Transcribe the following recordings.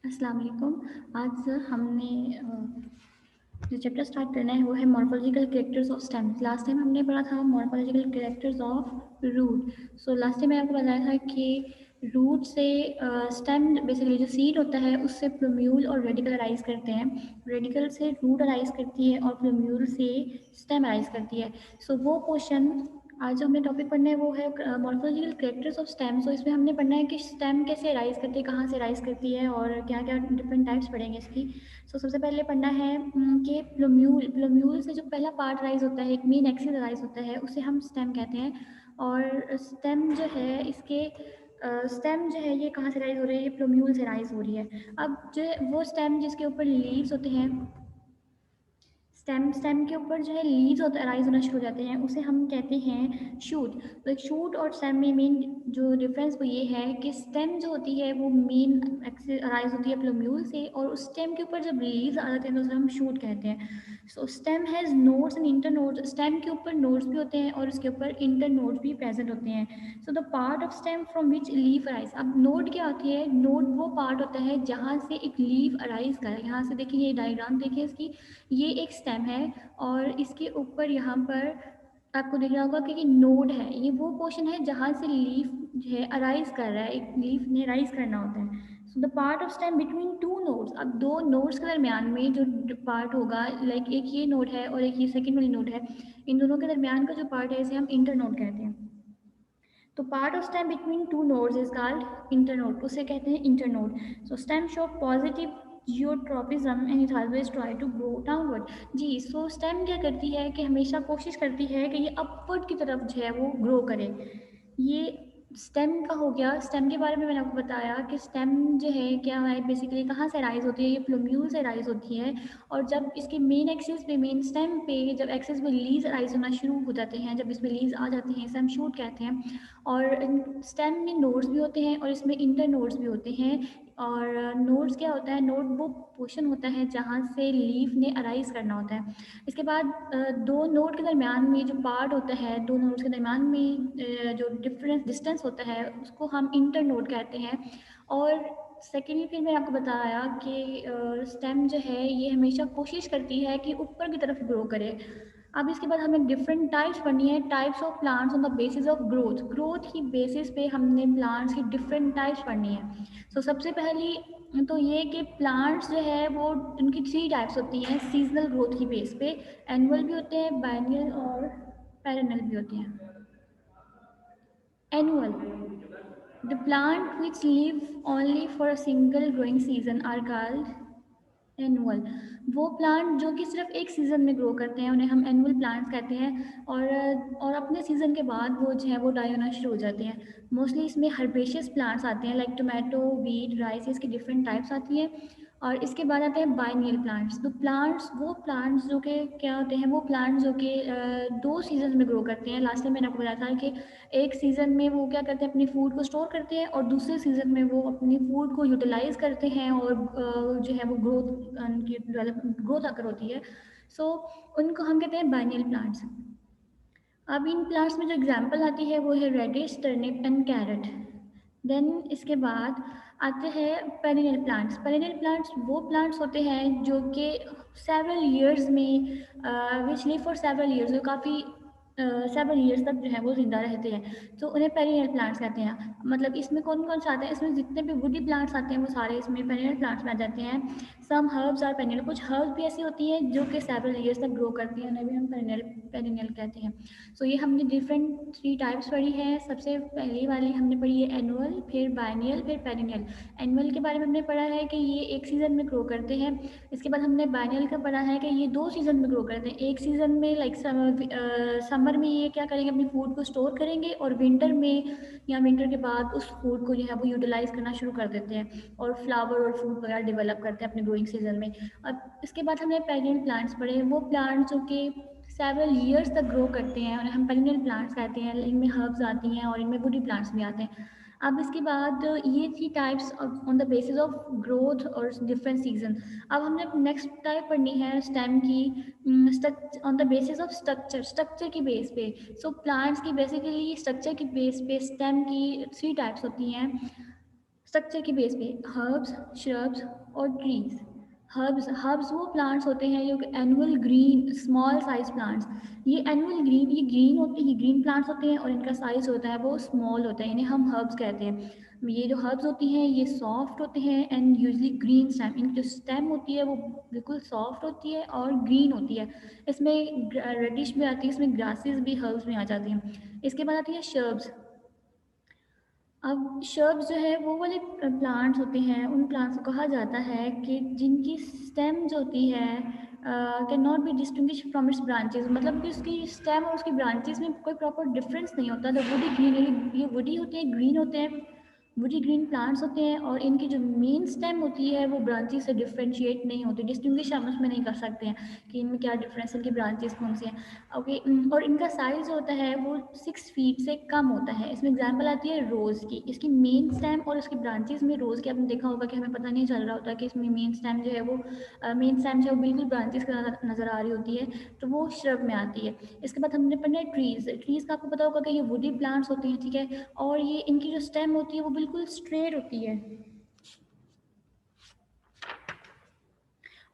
अस्सलाम वालेकुम। आज हमने जो चैप्टर स्टार्ट करना है वो है morphological characters of stem. Last time हमने पढ़ा था morphological characters of root. So last time मैंने आपको बताया था कि रूट से स्टेम बेसिकली जो सीड होता है उससे प्लूम्यूल और रेडिकल अराइज करते हैं। रेडिकल से रूट अराइज करती है और प्लूम्यूल से स्टेम अराइज करती है। सो वो पोर्शन आज जो हमें टॉपिक पढ़ना है वो है मॉर्फोलॉजिकल कैरेक्टर्स ऑफ स्टेम। सो इसमें हमने पढ़ना है कि स्टेम कैसे राइज करती है, कहाँ से राइज करती है और क्या क्या डिफरेंट टाइप्स पढ़ेंगे इसकी। सो सबसे पहले पढ़ना है कि प्लूम्यूल से जो पहला पार्ट राइज होता है, एक मेन एक्सिस राइज होता है, उसे हम स्टेम कहते हैं। और स्टेम जो है इसके स्टेम जो है ये कहाँ से राइज हो रही है, ये प्लूम्यूल से राइज हो रही है। अब जो है वो स्टेम जिसके ऊपर लीव्स होते हैं, स्टेम के ऊपर जो है लीव्स होता राइज होना शुरू हो जाते हैं, उसे हम कहते हैं शूट। तो एक शूट और स्टेम में मेन जो डिफरेंस वो ये है कि स्टेम जो होती है वो मेन राइज होती है प्लूम्यूल से, और उस स्टेम के ऊपर जब लीव्स आ जाते हैं तो उसे हम शूट कहते हैं। So stem has nodes and internodes. Stem के ऊपर नोड्स भी होते हैं और उसके ऊपर इंटर नोड्स भी प्रेजेंट होते हैं। So the part of stem from which leaf arise. अब नोड क्या होती है? नोड वो पार्ट होता है जहाँ से एक लीफ अराइज कर, यहाँ से देखिए ये डायग्राम देखिए इसकी, ये एक स्टेम है और इसके ऊपर यहाँ पर आपको दिख रहा होगा कि ये नोड है। ये वो पोर्शन है जहाँ से लीफ जो है अराइज कर रहा है, एक लीफ ने राइज करना होता है। So the part of stem between two nodes. अब दो नोड्स के दरमियान में जो पार्ट होगा, लाइक एक ये नोड है और एक ये सेकेंड वाली नोड है, इन दोनों के दरमियान का जो पार्ट है इसे हम इंटर नोड कहते हैं। तो part of stem between two nodes is called internode, उसे कहते हैं internode. So stem show positive geotropism and it always try to grow downward. जी, सो स्टेम क्या करती है कि हमेशा कोशिश करती है कि ये अपवर्ड की तरफ जो है वो ग्रो करे। ये स्टेम का हो गया। स्टेम के बारे में मैंने आपको बताया कि स्टेम जो है क्या है, बेसिकली कहाँ से राइज होती है, ये प्लूम्यूल से राइज होती है। और जब इसके मेन एक्सिस पे, मेन स्टेम पे जब एक्सिस में लीव्स राइज होना शुरू हो जाते हैं, जब इसमें लीव्स आ जाती हैं, इसे हम शूट कहते हैं। और स्टेम में नोड्स भी होते हैं और इसमें इंटर नोड्स भी होते हैं। और नोड्स क्या होता है? नोड वो पोर्शन होता है जहाँ से लीफ ने अराइज करना होता है। इसके बाद दो नोड के दरमियान में जो पार्ट होता है, दो नोड्स के दरमियान में जो डिफरेंस डिस्टेंस होता है उसको हम इंटर नोड कहते हैं। और सेकेंडली फिर मैंने आपको बताया कि स्टेम जो है ये हमेशा कोशिश करती है कि ऊपर की तरफ ग्रो करे। अब इसके बाद हमें डिफरेंट टाइप्स पढ़नी है, types of plants on the basis of growth. Growth की बेसिस पे हमने प्लांट्स की डिफरेंट टाइप्स पढ़नी है। सो सबसे पहली तो ये कि प्लांट्स जो है वो उनकी थ्री टाइप्स होती हैं सीजनल ग्रोथ की बेस पे। एनुअल भी होते हैं, बायनियल और पेरेनल भी होते हैं। Annual, the plant which live only for a single growing season are called annual. वो प्लांट जो कि सिर्फ एक सीज़न में ग्रो करते हैं उन्हें हम एनुअल प्लांट्स कहते हैं। और अपने सीज़न के बाद वो जो है वो डाई होना शुरू हो जाते हैं। मोस्टली इसमें हर्बेशियस प्लांट्स आते हैं, लाइक टोमेटो, वीट, राइस, इसकी डिफरेंट टाइप्स आती हैं। और इसके बाद आते हैं बाइनियल प्लांट्स। तो प्लांट्स वो प्लांट्स जो कि क्या होते हैं, वो प्लांट्स जो कि दो सीजन में ग्रो करते हैं। लास्ट टाइम मैंने आपको बताया था कि एक सीज़न में वो क्या करते हैं, अपनी फूड को स्टोर करते हैं, और दूसरे सीज़न में वो अपनी फूड को यूटिलाइज करते हैं और जो है वो ग्रोथ उनकी ग्रोथ आकर होती है। सो उनको हम कहते हैं बाइनियल प्लांट्स। अब इन प्लांट्स में जो एग्जाम्पल आती है वो है radish, turnip and carrot. Then इसके बाद आते हैं पेरिनियल प्लांट्स। पेरिनियल प्लांट्स वो प्लांट्स होते हैं जो कि सेवरल ईयर्स में which live for several years, जो काफ़ी सेवरल ईयर्स तक जो है वो जिंदा रहते हैं। तो उन्हें पेरिनियल प्लांट्स कहते हैं। मतलब इसमें कौन कौन से आते हैं? इसमें जितने भी वुडी प्लांट्स आते हैं वो सारे इसमें पेरिनियल प्लांट्स में आ जाते हैं। सम हर्ब्स आर पेरिनियल, कुछ हर्ब्स भी ऐसी होती हैं जो कि सेवरल ईयर्स तक ग्रो करती हैं, उन्हें भी हम पेरिनियल पेरिनियल कहते हैं। सो ये हमने डिफरेंट थ्री टाइप्स पढ़ी है। सबसे पहली वाली हमने पढ़ी है एनुअल, फिर बाइनियल, फिर पेरिनियल। एनुअल के बारे में हमने पढ़ा है कि ये एक सीज़न में ग्रो करते हैं। इसके बाद हमने बाइनियल का पढ़ा है कि ये दो सीज़न में ग्रो करते हैं। एक सीज़न में लाइक समर में ये क्या करेंगे, अपनी फूड को स्टोर करेंगे, और विंटर में या विंटर के बाद उस फूड को जो है वो यूटिलाइज करना शुरू कर देते हैं और फ्लावर और फ्रूट वगैरह डेवलप करते हैं अपने ग्रोइंग सीजन में। अब इसके बाद हमने पेरिनियल प्लांट्स पढ़े, वो प्लांट्स जो कि सेवरल ईयर्स तक ग्रो करते हैं और हम पेरिनियल प्लांट्स कहते हैं। इनमें हर्ब्स आती हैं और इनमें वुडी प्लांट्स भी आते हैं। अब इसके बाद ये थी types on the basis of growth और डिफरेंट सीजन। अब हमने नेक्स्ट टाइप पढ़नी है स्टेम की on the basis of structure, structure की बेस पे। सो प्लांट्स की बेसिकली स्ट्रक्चर की बेस पे स्टेम की थ्री टाइप्स होती हैं। स्ट्रक्चर की बेस पे हर्ब्स, श्रब्स और ट्रीज। हर्ब्स वो प्लांट्स होते हैं जो annual green small size plants. ये एनुअल ग्रीन ये ग्रीन होते हैं, ये ग्रीन प्लांट्स होते हैं और इनका साइज होता है वो स्मॉल होता है, इन्हें हम हर्ब्स कहते हैं। ये जो हर्ब्स होती हैं ये सॉफ्ट होते हैं एंड यूजली ग्रीन स्टेम, इनकी जो स्टेम होती है वो बिल्कुल सॉफ्ट होती है और ग्रीन होती है। इसमें रेडिश भी आती है, इसमें ग्रासेस भी हर्ब्स में आ जाती हैं। इसके बाद आती है शर्ब्स। अब श्रब्स जो है वो वाले प्लांट्स होते हैं, उन प्लांट्स को कहा जाता है कि जिनकी स्टेम जो होती है can not be distinguish from its branches, मतलब कि उसकी स्टेम और उसकी ब्रांचेस में कोई प्रॉपर डिफरेंस नहीं होता। तो वुडी ग्रीन, ये वुडी होते हैं, ग्रीन होते हैं, वुडी ग्रीन प्लांट्स होते हैं और इनकी जो मेन स्टेम होती है वो ब्रांचेस से डिफ्रेंशिएट नहीं होती, डिस्टिंग्विश हम उसमें नहीं कर सकते हैं कि इनमें क्या डिफरेंस है, इनकी ब्रांचेस कौन सी हैं। ओके। और इनका साइज होता है वो 6 फीट से कम होता है। इसमें एग्जांपल आती है रोज़ की, इसकी मेन स्टेम और उसकी ब्रांचेस में रोज़ की आपने देखा होगा कि हमें पता नहीं चल रहा होता कि इसमें मेन स्टेम जो है वो मेन स्टेम जो है वो बिल्कुल ब्रांचेस की नज़र आ रही होती है, तो वो श्रब में आती है। इसके बाद हमने पढ़ना है ट्रीज़। ट्रीज़ का आपको पता होगा कि ये वुडी प्लांट्स होते हैं, ठीक है, और ये इनकी जो स्टेम होती है वो बिल्कुल स्ट्रेट होती है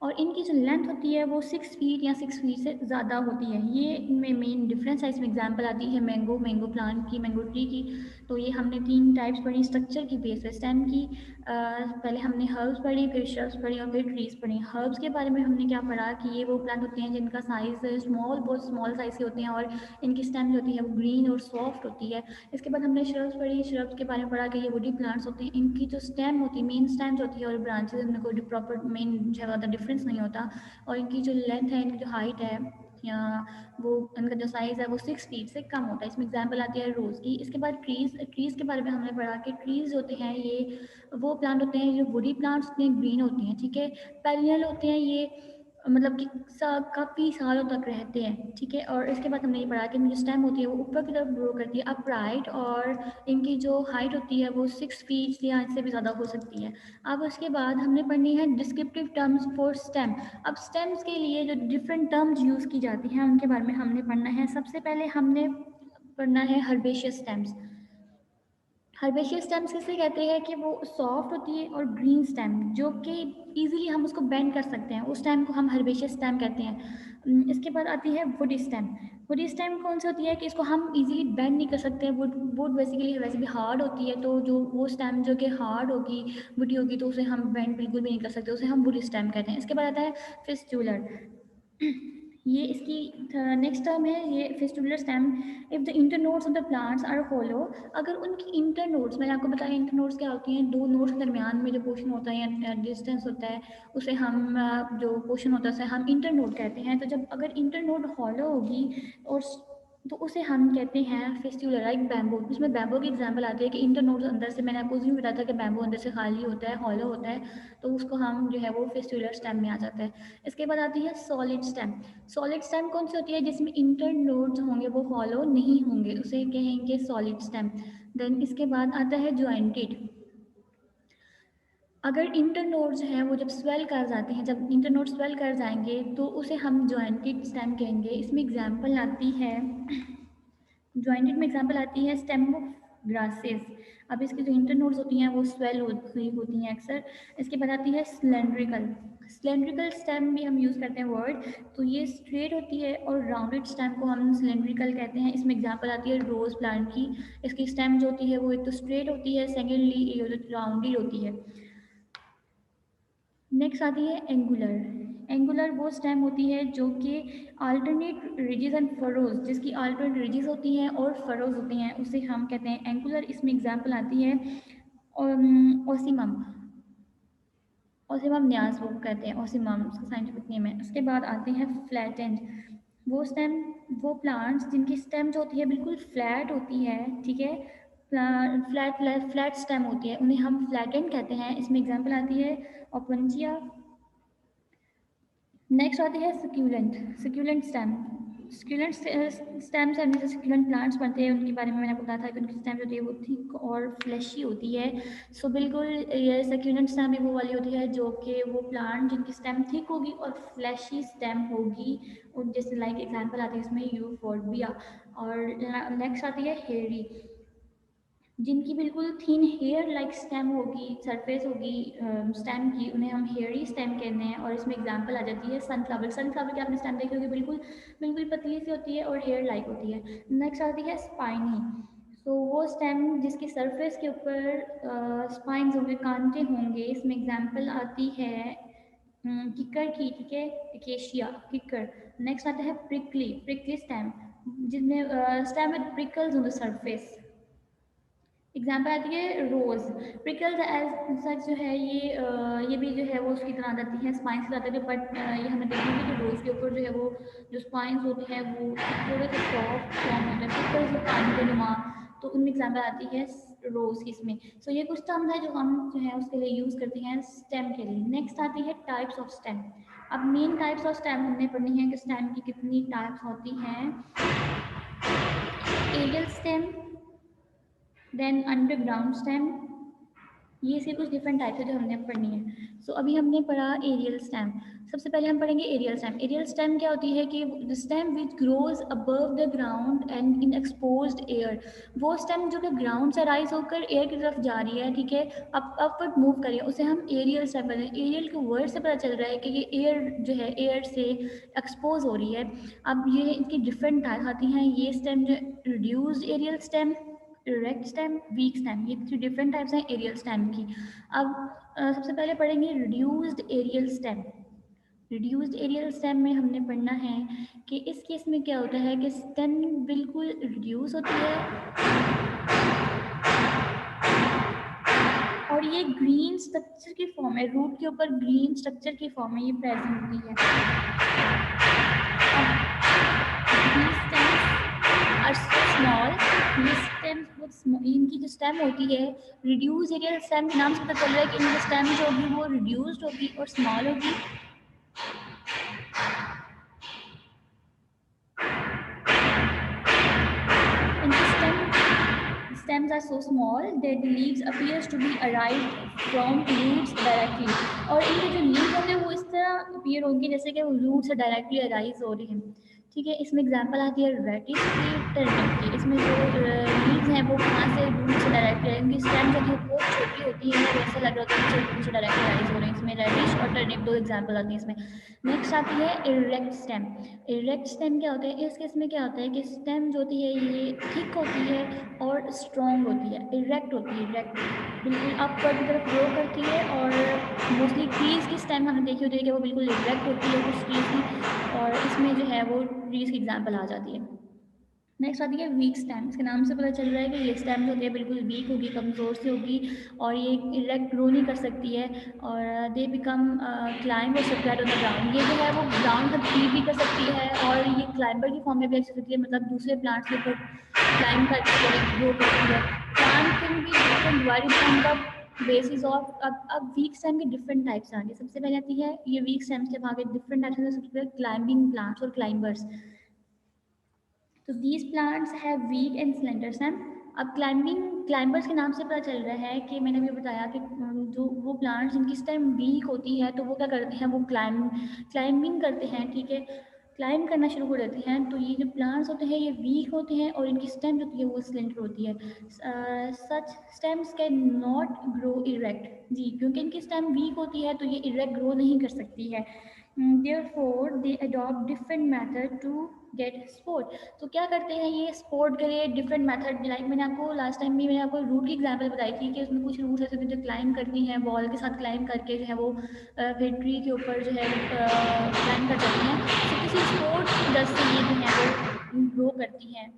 और इनकी जो लेंथ होती है वो 6 फीट या 6 फीट से ज़्यादा होती है। ये इनमें मेन डिफरेंस है। इसमें एग्जांपल आती है मैंगो प्लांट की, मैंगो ट्री की। तो ये हमने 3 टाइप्स पढ़ी स्ट्रक्चर की बेस पे स्टेम की। पहले हमने हर्ब्स पढ़ी, फिर श्रब्स पढ़ी और फिर ट्रीज पढ़ी। हर्ब्स के बारे में हमने क्या पढ़ा कि ये वो प्लांट होते हैं जिनका साइज़ स्मॉल, बहुत स्मॉल साइज़ के होते हैं और इनकी स्टेम जो होती है वो ग्रीन और सॉफ्ट होती है। इसके बाद हमने श्रब्स पढ़ी। श्रब्स के बारे में पढ़ा कि ये वुडी प्लांट्स होते हैं, इनकी जो स्टेम होती है, मेन स्टेम जो होती है और ब्रांचेज, इनमें कोई प्रॉपर मेन ज़्यादा डिफरेंस नहीं होता और इनकी जो लेंथ है, इनकी जो हाइट है या वो इनका जो साइज़ है वो 6 फीट से कम होता है। इसमें एग्जांपल आती है रोज़ की। इसके बाद ट्रीज़ के बारे में हमने पढ़ा कि ट्रीज़ होते हैं ये वो प्लांट होते हैं जो वुडी प्लांट्स होते हैं, ग्रीन होती हैं, ठीक है, पेरिनियल होते हैं ये, मतलब कि काफ़ी सालों तक रहते हैं, ठीक है। और इसके बाद हमने ये पढ़ा कि इनकी जो स्टेम होती है वो ऊपर की तरफ ग्रो करती है अपराइट और इनकी जो हाइट होती है वो 6 फीट या इससे भी ज़्यादा हो सकती है। अब उसके बाद हमने पढ़नी है डिस्क्रिप्टिव टर्म्स फॉर स्टेम। अब स्टेम्स के लिए जो डिफरेंट टर्म्स यूज़ की जाती हैं उनके बारे में हमने पढ़ना है। सबसे पहले हमने पढ़ना है हर्बेशियस स्टेम्स। हर्बेशियस स्टेम्स किसे कहते हैं कि वो सॉफ्ट होती है और ग्रीन स्टेम जो कि इजीली हम उसको बेंड कर सकते हैं, उस स्टेम को हम हर्बेशियस स्टेम कहते हैं। इसके बाद आती है वुडी स्टेम। वुडी स्टेम कौन सी होती है कि इसको हम इजीली बेंड नहीं कर सकते। वुड वुड बेसिकली वैसे भी हार्ड होती है, तो जो वो स्टेम जो कि हार्ड होगी, वुडी होगी, तो उसे हम बेंड बिल्कुल भी नहीं कर सकते, उसे हम वुडी स्टेम कहते हैं। इसके बाद आता है फिस्टुलर। ये इसकी नेक्स्ट टर्म है ये fistular stem. If the internodes of the plants are hollow, अगर उनकी इंटरनोड्स, मैंने आपको बताया इंटरनोड्स क्या होती हैं, दो नोड्स के दरमियान में जो पोर्शन होता है या डिस्टेंस होता है उसे हम जो पोर्शन होता है उसे हम इंटरनोड कहते हैं। तो जब अगर इंटरनोड हॉलो होगी और तो उसे हम कहते हैं फिस्टुलर, लाइक बैम्बू। इसमें बैम्बू की एग्जांपल आती है कि इंटरनोड्स अंदर से, मैंने आपको उस दिन बताया था कि बैम्बू अंदर से खाली होता है, हॉलो होता है, तो उसको हम जो है वो फिस्टुलर स्टेम में आ जाता है। इसके बाद आती है सॉलिड स्टेम। सॉलिड स्टेम कौन सी होती है जिसमें इंटरनोड्स होंगे वो हॉलो नहीं होंगे, उसे कहेंगे सॉलिड स्टेम। देन इसके बाद आता है ज्वाइंटेड। अगर इंटरनोड्स हैं वो जब स्वेल कर जाते हैं, जब इंटरनोड स्वेल कर जाएंगे तो उसे हम ज्वाइंटेड स्टेम कहेंगे। इसमें एग्जांपल आती है, ज्वाइंटेड में एग्जांपल आती है स्टेम ऑफ ग्रासेस। अब इसकी जो इंटरनोड्स होती हैं वो स्वेल होती हैं अक्सर। इसके बाद आती है सिलेंड्रिकल। सिलेंड्रिकल स्टेम भी हम यूज़ करते हैं वर्ड, तो ये स्ट्रेट होती है और राउंडेड स्टेम को हम सिलेंड्रिकल कहते हैं। इसमें एग्जांपल आती है रोज़ प्लांट की। इसकी स्टेम जो होती है वो एक तो स्ट्रेट होती है, सेकेंडली ये राउंडेड होती है। नेक्स्ट आती है एंगुलर। एंगुलर वो स्टेम होती है जो कि अल्टरनेट रिजेस एंड फरोज, जिसकी अल्टरनेट रिजेस होती हैं और फरोज होती हैं, उसे हम कहते हैं एंगुलर। इसमें एग्जांपल आती है ओसिमम। ओसिमम न्यास वो कहते हैं, ओसिमम उसका साइंटिफिक नेम है। उसके बाद आते हैं फ्लैट एंड। वो स्टेम, वो प्लांट्स जिनकी स्टेम जो होती है बिल्कुल फ्लैट होती है, ठीक है, फ्लैट फ्लैट स्टेम होती है, उन्हें हम फ्लैटेंड कहते हैं। इसमें एग्जांपल आती है ओपनजिया। नेक्स्ट आती है succulent. Succulent stem. Succulent stem से हमने जो सक्यूलेंट प्लांट्स बनते हैं उनके बारे में मैंने बताया था कि उनकी स्टेम जो होती है वो थिक और फ्लैशी होती है। सो बिल्कुल ये सक्यूलेंट स्टेम भी वो वाली होती है जो कि वो प्लांट जिनकी स्टेम थिक होगी और फ्लैशी स्टेम होगी, और जैसे लाइक एग्जांपल आती है इसमें यूफोर्बिया। और नेक्स्ट आती है हेरी। जिनकी बिल्कुल थिन हेयर लाइक स्टेम होगी, सरफेस होगी स्टेम की, उन्हें हम हेयरी स्टेम कहते हैं। और इसमें एग्जांपल आ जाती है सनफ्लावर। सनफ्लावर की आपने स्टेम देखी होगी, बिल्कुल बिल्कुल पतली सी होती है और हेयर लाइक होती है। नेक्स्ट आती है स्पाइनी। तो वो स्टेम जिसकी सरफेस के ऊपर स्पाइंस होंगे, कांटे होंगे। इसमें एग्जांपल आती है किकर की, ठीक है, एकेशिया, किकर। नेक्स्ट आता है प्रिकली, प्रिकली स्टेम, जिसमें stem with prickles on the surface. Example आती है रोज। प्रिकल्स एज सच जो है ये भी जो है वो उसकी तरह आती है, स्पाइंस आते हैं, बट ये हमें देखेंगे कि रोज के ऊपर जो है वो जो स्पाइंस होते हैं वो थोड़े से सॉफ्ट फॉर्म होते हैं, प्रिकल्स जो पानी के नुमा। तो उनमें एग्जाम्पल आती है रोज की इसमें। सो ये कुछ टर्म है जो हम जो है उसके लिए यूज करते हैं स्टेम के लिए। नेक्स्ट आती है टाइप्स ऑफ स्टेम। अब मेन टाइप्स ऑफ स्टेम हमने पढ़नी है कि स्टेम की कितनी टाइप्स होती हैं। Aerial stem, then underground stem. ये इसके कुछ डिफरेंट टाइप्स है जो हमने पढ़नी है। सो अभी हमने पढ़ा एरियल स्टेम। सबसे पहले हम पढ़ेंगे एरियल स्टेम। एरियल स्टेम क्या होती है कि the stem which grows above the ground and in exposed air. वो स्टेम जो कि ग्राउंड से राइज होकर एयर की तरफ जा रही है, ठीक है, अपवर्ड मूव कर रही है, उसे हम एरियल स्टेम कहते हैं। एरियल के वर्ड से पता चल रहा है कि ये एयर जो है एयर से एक्सपोज हो रही है। अब ये इनकी डिफरेंट टाइप्स आती हैं। ये स्टेम जो reduced aerial stem, erect stem, weak stem, ये थ्री डिफरेंट टाइप्स हैं एरियल स्टेम की। अब सबसे पहले पढ़ेंगे reduced aerial stem. Reduced aerial stem में हमने पढ़ना है कि इस केस में क्या होता है कि स्टेम बिल्कुल रिड्यूस होती है और ये ग्रीन स्ट्रक्चर की फॉर्म है, रूट के ऊपर ग्रीन स्ट्रक्चर की फॉर्म में ये प्रेजेंट होती है। इनकी जो स्टेम होती है रिड्यूस एरियल स्टेम के नाम से पता चल रहा है कि इनकी स्टेम जो होगी वो रिड्यूस्ड होगी और स्मॉल होगी। Stems are so small that the leaves appears to be arrived from roots directly। और इनके जो लीव्स होंगे वो इस तरह अपीयर होंगे जैसे कि वो रूट से डायरेक्टली अराइज हो रही हैं, ठीक है। इसमें एग्जांपल आती है रेडिश की, टर्निप की। इसमें जो लीव्स हैं वो कहाँ से रूट से डायरेक्टली, इनकी स्टेम जो है बहुत छोटी होती है, वैसे लग रहा होता है कि रूट से डायरेक्टली अराइज हो रही है। इसमें रेडिश और टर्निप दो एग्जाम्पल आती हैं इसमें। नेक्स्ट आती है इरेक्ट स्टेम। इरेक्ट स्टेम क्या होता है, इस केस में क्या होता है कि स्टेम जो होती है ये थिक होती है और स्ट्रॉन्ग होती है, इरेक्ट होती है, इरेक्ट बिल्कुल अपवर्ड की तरफ ग्रो करती है। और मोस्टली ट्रीज की स्टेम हमने देखी होती है कि वो बिल्कुल इरेक्ट होती है कुछ ट्रीज की, और इसमें जो है वो ट्रीज की एग्जाम्पल आ जाती है। नेक्स्ट आती है वीक स्टेम। इसके नाम से पता चल रहा है कि ये स्टेम जो होती है बिल्कुल वीक होगी, कमज़ोर सी होगी और ये इरेक्ट ग्रो नहीं कर सकती है। और दे बिकम क्लाइंब और स्प्रेड ऑन द ग्राउंड। ये जो है वो ग्राउंड तक फीड भी कर सकती है और ये क्लाइंबर की फॉर्म में भी अच्छी सकती है, मतलब दूसरे प्लांट्स के ऊपर क्लाइंब करके ग्रो करती है। Plant can be different divided from the basis of. अब वीक स्टेम के डिफरेंट टाइप्स आएंगे। सबसे पहले आती है ये वीक स्टेम्स के आगे डिफरेंट टाइप्स हैं। सबसे पहले क्लाइंबिंग प्लांट्स और क्लाइंबर्स। तो these plants have week and slender stem. अब क्लाइंबर्स के नाम से पता चल रहा है कि मैंने अभी बताया कि जो वो प्लांट्स जिनकी स्टेम वीक होती है तो वो क्या करते हैं, वो क्लाइंबिंग करते हैं, ठीक है, क्लाइंब करना शुरू कर देते हैं। तो ये जो प्लांट्स होते हैं ये वीक होते हैं और इनकी स्टेम जो होती है वो स्लेंडर होती है। Such stems can not grow erect, जी, क्योंकि इनकी स्टेम वीक होती है तो ये इरेक्ट ग्रो नहीं कर सकती है। Therefore they adopt different method to get sport। तो क्या करते हैं ये स्पोर्ट के लिए डिफरेंट मेथड, लाइक मैंने आपको लास्ट टाइम भी मैंने आपको रूट की एग्जांपल बताई थी कि उसमें कुछ रूट्स ऐसे थे जो क्लाइंब करती हैं, बॉल के साथ क्लाइंब करके जो है वो फिर ट्री के ऊपर जो है क्लाइंब कर जाती हैं। तो किसी स्पोर्ट की वजह से ये जो है वो ग्रो करती हैं।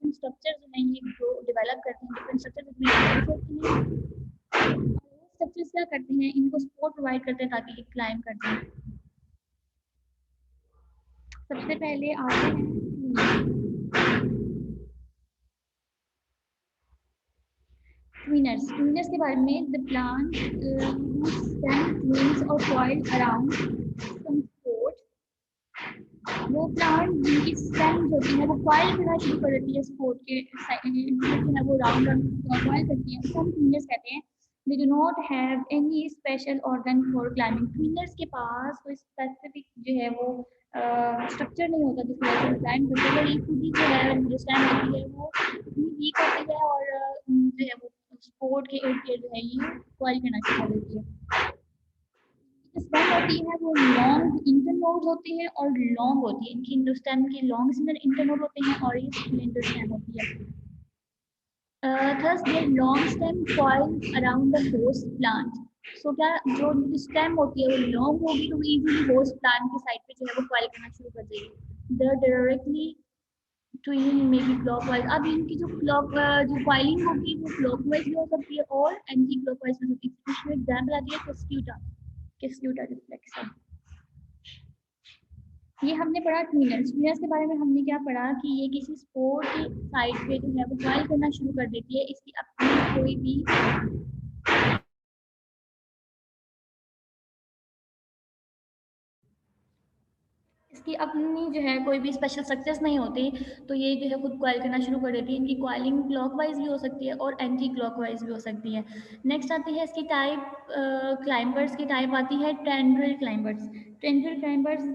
स्ट्रक्चर जो है ये ग्रो डेवलप करते हैं, डिफरेंट स्ट्रक्चर स्ट्रक्चर्स क्या करते हैं, इनको सपोर्ट प्रोवाइड करते हैं ताकि ये क्लाइंब कर जाए। सबसे पहले आते हैं ट्विनर्स। ट्विनर्स के बारे में, द प्लांट ट्विन्स और कॉइल अराउंड सम सपोर्ट। वो प्लांट जिनकी स्टेम होती है वो कॉइल करना शुरू कर देती है सपोर्ट के जो है वो राउंड राउंड कॉइल करती है, उसको हम ट्विनर्स कहते हैं। They do not have any special organ for climbing. Twiners के पास कोई स्पेसिफिक जो है वो स्ट्रक्चर नहीं होता जिसकी वजह से प्लांट वर्टिकली खुद ही जो है स्टैंड होती है वो वीक होती है और जो है वो स्पोर्ट के इर्द गिर्द जो है ये कॉइल करना शुरू कर देती है। स्टेम होती है वो लॉन्ग इंटरनोड होती है और लॉन्ग होती है, इनकी स्टेम की लॉन्ग इंटरनोड होते हैं और ये सिलेंडर स्टेम होती है। Thus their long stem coils around the host plant. So क्या जो स्टेम होती है वो लॉन्ग होगी तो इजीली होस्ट प्लांट की साइड पे जो है वो कॉइल करना शुरू कर देगी। The directly ट्विनिंग में भी क्लॉकवाइज। अब इनकी जो कॉइलिंग होगी वो क्लॉकवाइज भी हो सकती है और एंटी क्लॉकवाइज भी हो सकती है। इसमें एग्जाम्पल आती है किस्क्यूटा रिफ्लेक्शन। ये हमने पढ़ा ट्विनर्स के बारे में। हमने क्या पढ़ा कि ये किसी स्पोर की साइड पे जो है वो कॉइल करना शुरू कर देती है। इसकी अपनी कोई भी जो है कोई भी स्पेशल स्ट्रक्चर्स नहीं होती, तो ये जो है खुद कॉइल करना शुरू कर देती है। इनकी कॉइलिंग क्लॉकवाइज भी हो सकती है और एंटी क्लॉकवाइज भी हो सकती है। नेक्स्ट आती है इसकी टाइप, क्लाइंबर्स की टाइप आती है टेंड्रिल क्लाइंबर्स। टेंड्रिल क्लाइंबर्स,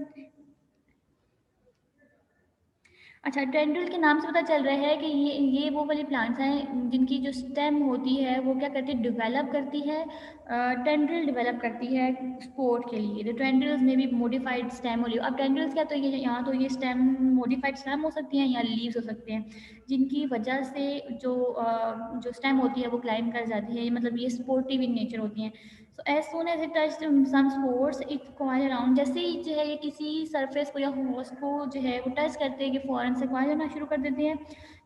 अच्छा, टेंड्रिल के नाम से पता चल रहा है कि ये वो वाली प्लांट्स हैं जिनकी जो स्टेम होती है वो क्या करती है, डेवलप करती है, टेंड्रिल डेवलप करती है स्पोर्ट के लिए। द टेंड्रिल्स में भी मोडिफाइड स्टेम हो रही हो। अब टेंड्रिल्स क्या, तो ये यहाँ तो ये स्टेम मोडिफाइड स्टेम हो सकती हैं या लीव्स हो सकते हैं, जिनकी वजह से जो स्टेम होती है वो क्लाइंब कर जाती है, मतलब ये स्पोर्टिव इन नेचर होती हैं। So as soon as it touched some spores, it coil around। जैसे ही जो है ये किसी सरफेस को या होस्ट को जो है वो टच करते हैं कि फौरन से कॉइल होना शुरू कर देते हैं।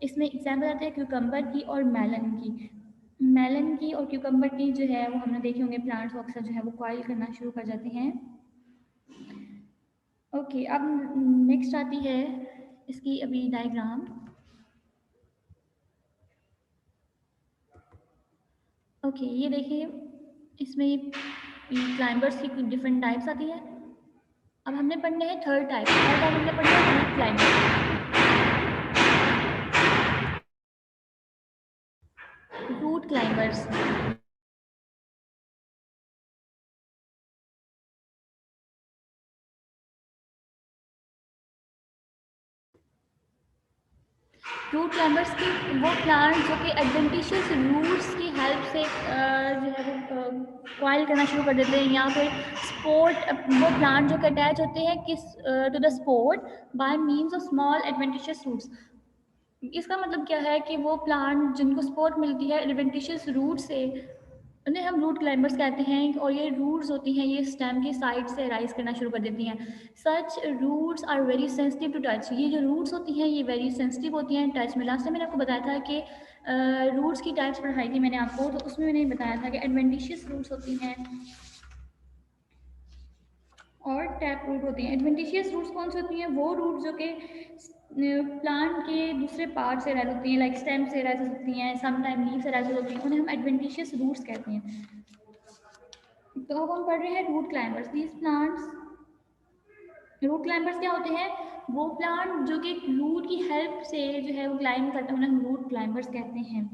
इसमें एग्जाम्पल आते हैं क्यूकम्बर की और मेलन की। मेलन की और क्यूकम्बर की जो है वो हमने देखे होंगे प्लांट्स को अक्सर जो है वो कॉइल करना शुरू कर जाते हैं। ओके, अब नेक्स्ट आती है इसकी अभी डायग्राम। ओके, ये देखिए इसमें क्लाइंबर्स की डिफरेंट टाइप्स आती है। अब हमने पढ़ने हैं थर्ड टाइप हमने पढ़ना है root climbers. Root climbers root climbers की वो प्लांट जो कि एडवेंटिशियस रूट्स की हेल्प से जो है वो कॉइल करना शुरू कर देते हैं, या फिर स्पोर्ट, वो प्लांट जो कि अटैच होते हैं किस to the support by means of small adventitious roots. इसका मतलब क्या है कि वो प्लांट जिनको सपोर्ट मिलती है एडवेंटिशियस रूट से, उन्हें हम रूट क्लाइंबर्स कहते हैं। और ये रूट्स होती हैं ये स्टेम की साइड से राइज करना शुरू कर देती हैं। Such roots are very sensitive to touch. ये जो रूट्स होती हैं ये वेरी सेंसिटिव होती हैं टच में। लास्ट टाइम मैंने आपको बताया था कि रूट्स की टाइप्स पढ़ाई थी मैंने आपको, तो उसमें मैंने बताया था कि एडवेंटिशियस रूट्स होती हैं और टैप रूट होती हैं। एडवेंटिशियस रूट्स कौन सी होती हैं, वो रूट जो कि प्लांट के दूसरे पार्ट से राइज होती हैं, लाइक स्टेम से राइज होती हैं, समटाइम लीफ से राइज होती हैं, उन्हें हम एडवेंटिशियस रूट्स कहते हैं। तो अब हम पढ़ रहे हैं root climbers. These plants, root climbers क्या होते हैं, वो प्लांट जो कि रूट की हेल्प से जो है वो क्लाइंब करते हैं, उन्हें हम रूट क्लाइंबर्स कहते हैं।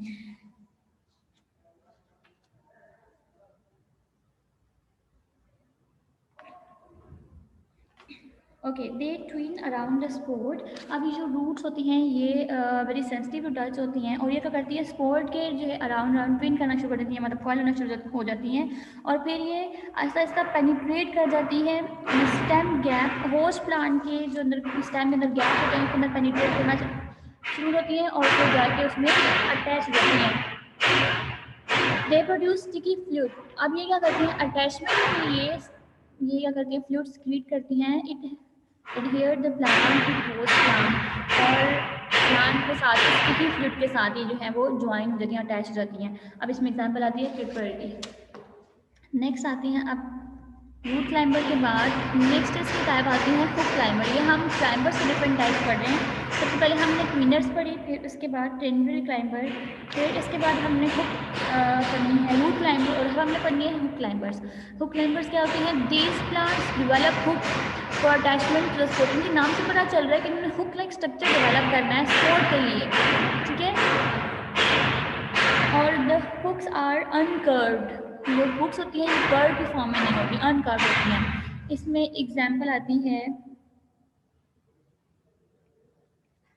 Okay, they twin around the sport. अब ये जो रूट्स होती हैं ये वेरी सेंसिटिव टू टच होती हैं, और ये क्या करती है स्पोर्ट के जो है अराउंड ट्विन करना शुरू कर देती हैं, मतलब कॉइल होना शुरू हो जाती हैं, और फिर ये आहिस्ता आहिस्ता पेनिट्रेट कर जाती है स्टेम गैप, होस्ट प्लांट के जो अंदर स्टेम के अंदर गैप होते हैं उसके अंदर पेनिट्रेट करना शुरू होती हैं और फिर जाके उसमें अटैच हो जाती हैं। They produce sticky fluid. अब ये क्या करती हैं अटैचमेंट के लिए, ये क्या करती हैं फ्लूइड सीक्रेट करती हैं। It adhere the plant to host plant, और प्लांट के साथ स्टिकी फ्लूइड के साथ ही जो है वो ज्वाइन हो जाती हैं, अटैच हो जाती हैं। अब इसमें एग्जांपल आती है क्लिपर की। नेक्स्ट आती हैं अब रूट क्लाइंबर के बाद नेक्स्ट इसकी टाइप आती है हुक क्लाइंबर। ये हम क्लाइंबर से डिफरेंट टाइप्स पढ़ रहे हैं। सबसे पहले हमने ट्विनर्स पढ़ी, फिर उसके बाद टेंड्रिल क्लाइंबर, फिर इसके बाद हमने हुक पढ़नी है रूट क्लाइंबर, और अब हमने पढ़नी है हुक क्लाइंबर्स। हुक क्लाइंबर्स क्या होती हैं, these plants develop hook for attachment to the support. इनके नाम से पता चल रहा है कि इन्होंने हुक लाइक स्ट्रक्चर डेवलप करना है स्पोर्ट के लिए, ठीक है। और द हुक्स आर अनकर्व्ड। जो हुक्स होती हैं ये कर्व की फॉर्म में नहीं होती, अनकर्व होती हैं। इसमें एग्जाम्पल आती है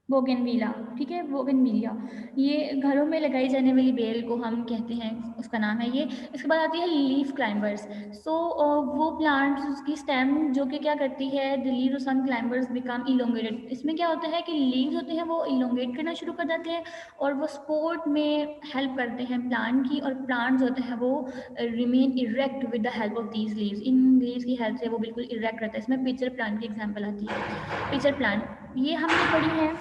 बोगनविला, ठीक है, बोगनविलिया। ये घरों में लगाई जाने वाली बेल को हम कहते हैं, उसका नाम है ये। इसके बाद आती है लीफ क्लाइंबर्स। सो वो प्लांट्स, उसकी स्टेम जो कि क्या करती है, the leaves of some climbers become elongated. इसमें क्या होता है कि लीव्स होते हैं वो इलोंगेट करना शुरू कर देते हैं और वो सपोर्ट में हेल्प करते हैं प्लांट की, और प्लांट्स होते हैं वो remain erect with the help of these leaves. In leaves की हेल्प से वो बिल्कुल इरेक्ट रहता है। इसमें पिचर प्लांट की एग्जाम्पल आती है। पिचर प्लांट ये हमने पढ़ी है।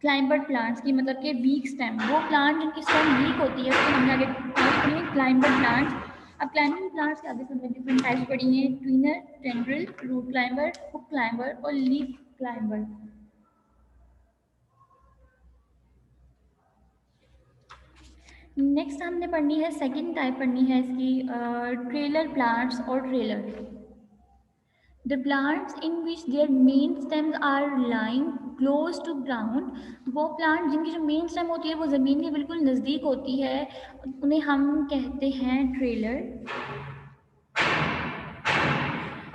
क्लाइंबर प्लांट्स की मतलब कि वीक स्टेम, वो प्लांट जिनकी स्टेम वीक होती है, तो हमने आगे पढ़ी है क्लाइंबर प्लांट्स। अब क्लाइंबिंग प्लांट्स के आगे से हमने डिफरेंट टाइप्स पढ़ी हैं, twiner, tendril, root climber, hook climber और लीफ क्लाइंबर। नेक्स्ट हमने पढ़नी है, सेकंड टाइप पढ़नी है इसकी, ट्रेलर प्लांट्स और trailer. The plants in which their main stems are lying close to ground, वो प्लांट जिनकी जो मेन स्टेम होती है वो ज़मीन के बिल्कुल नज़दीक होती है, उन्हें हम कहते हैं ट्रेलर।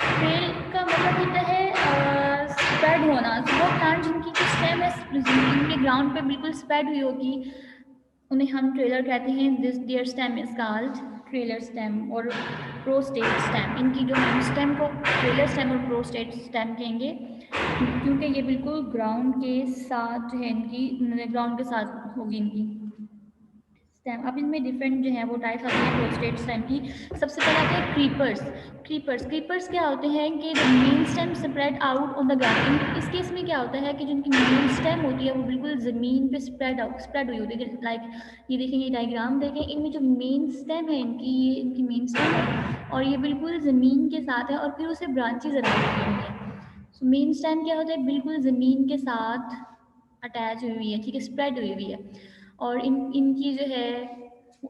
ट्रेल का मतलब होता है स्प्रेड होना। तो वो प्लांट जिनकी जो स्टेम है ज़मीन के ग्राउंड पे बिल्कुल स्प्रेड हुई होगी, उन्हें हम ट्रेलर कहते हैं। This there stem is called trailer stem और प्रोस्टेट स्टेम। इनकी जो हम स्टेम को ट्रेलर स्टेम और प्रोस्टेट स्टेम कहेंगे, क्योंकि ये बिल्कुल ग्राउंड के साथ जो है इनकी, ग्राउंड के साथ होगी इनकी स्टेम। अब इनमें डिफरेंट जो है वो टाइप्स आती हैं प्रोस्टेट स्टेम की। सबसे पहले आते हैं क्रीपर्स। क्रीपर्स क्या होते हैं कि the main stem spread out on the ground. इस केस में क्या होता है कि जिनकी मेन स्टेम होती है वो बिल्कुल ज़मीन पे स्प्रेड हुई होती है। लाइक ये देखेंगे, डायग्राम देखें, इनमें जो मेन स्टेम है इनकी, ये इनकी मेन स्टेम है और ये बिल्कुल ज़मीन के साथ है और फिर उसे ब्रांचेज अराउंड होती हैं। सो मेन स्टेम क्या होता है, बिल्कुल ज़मीन के साथ अटैच हुई है, ठीक है, स्प्रेड हुई हुई है। और इनकी जो है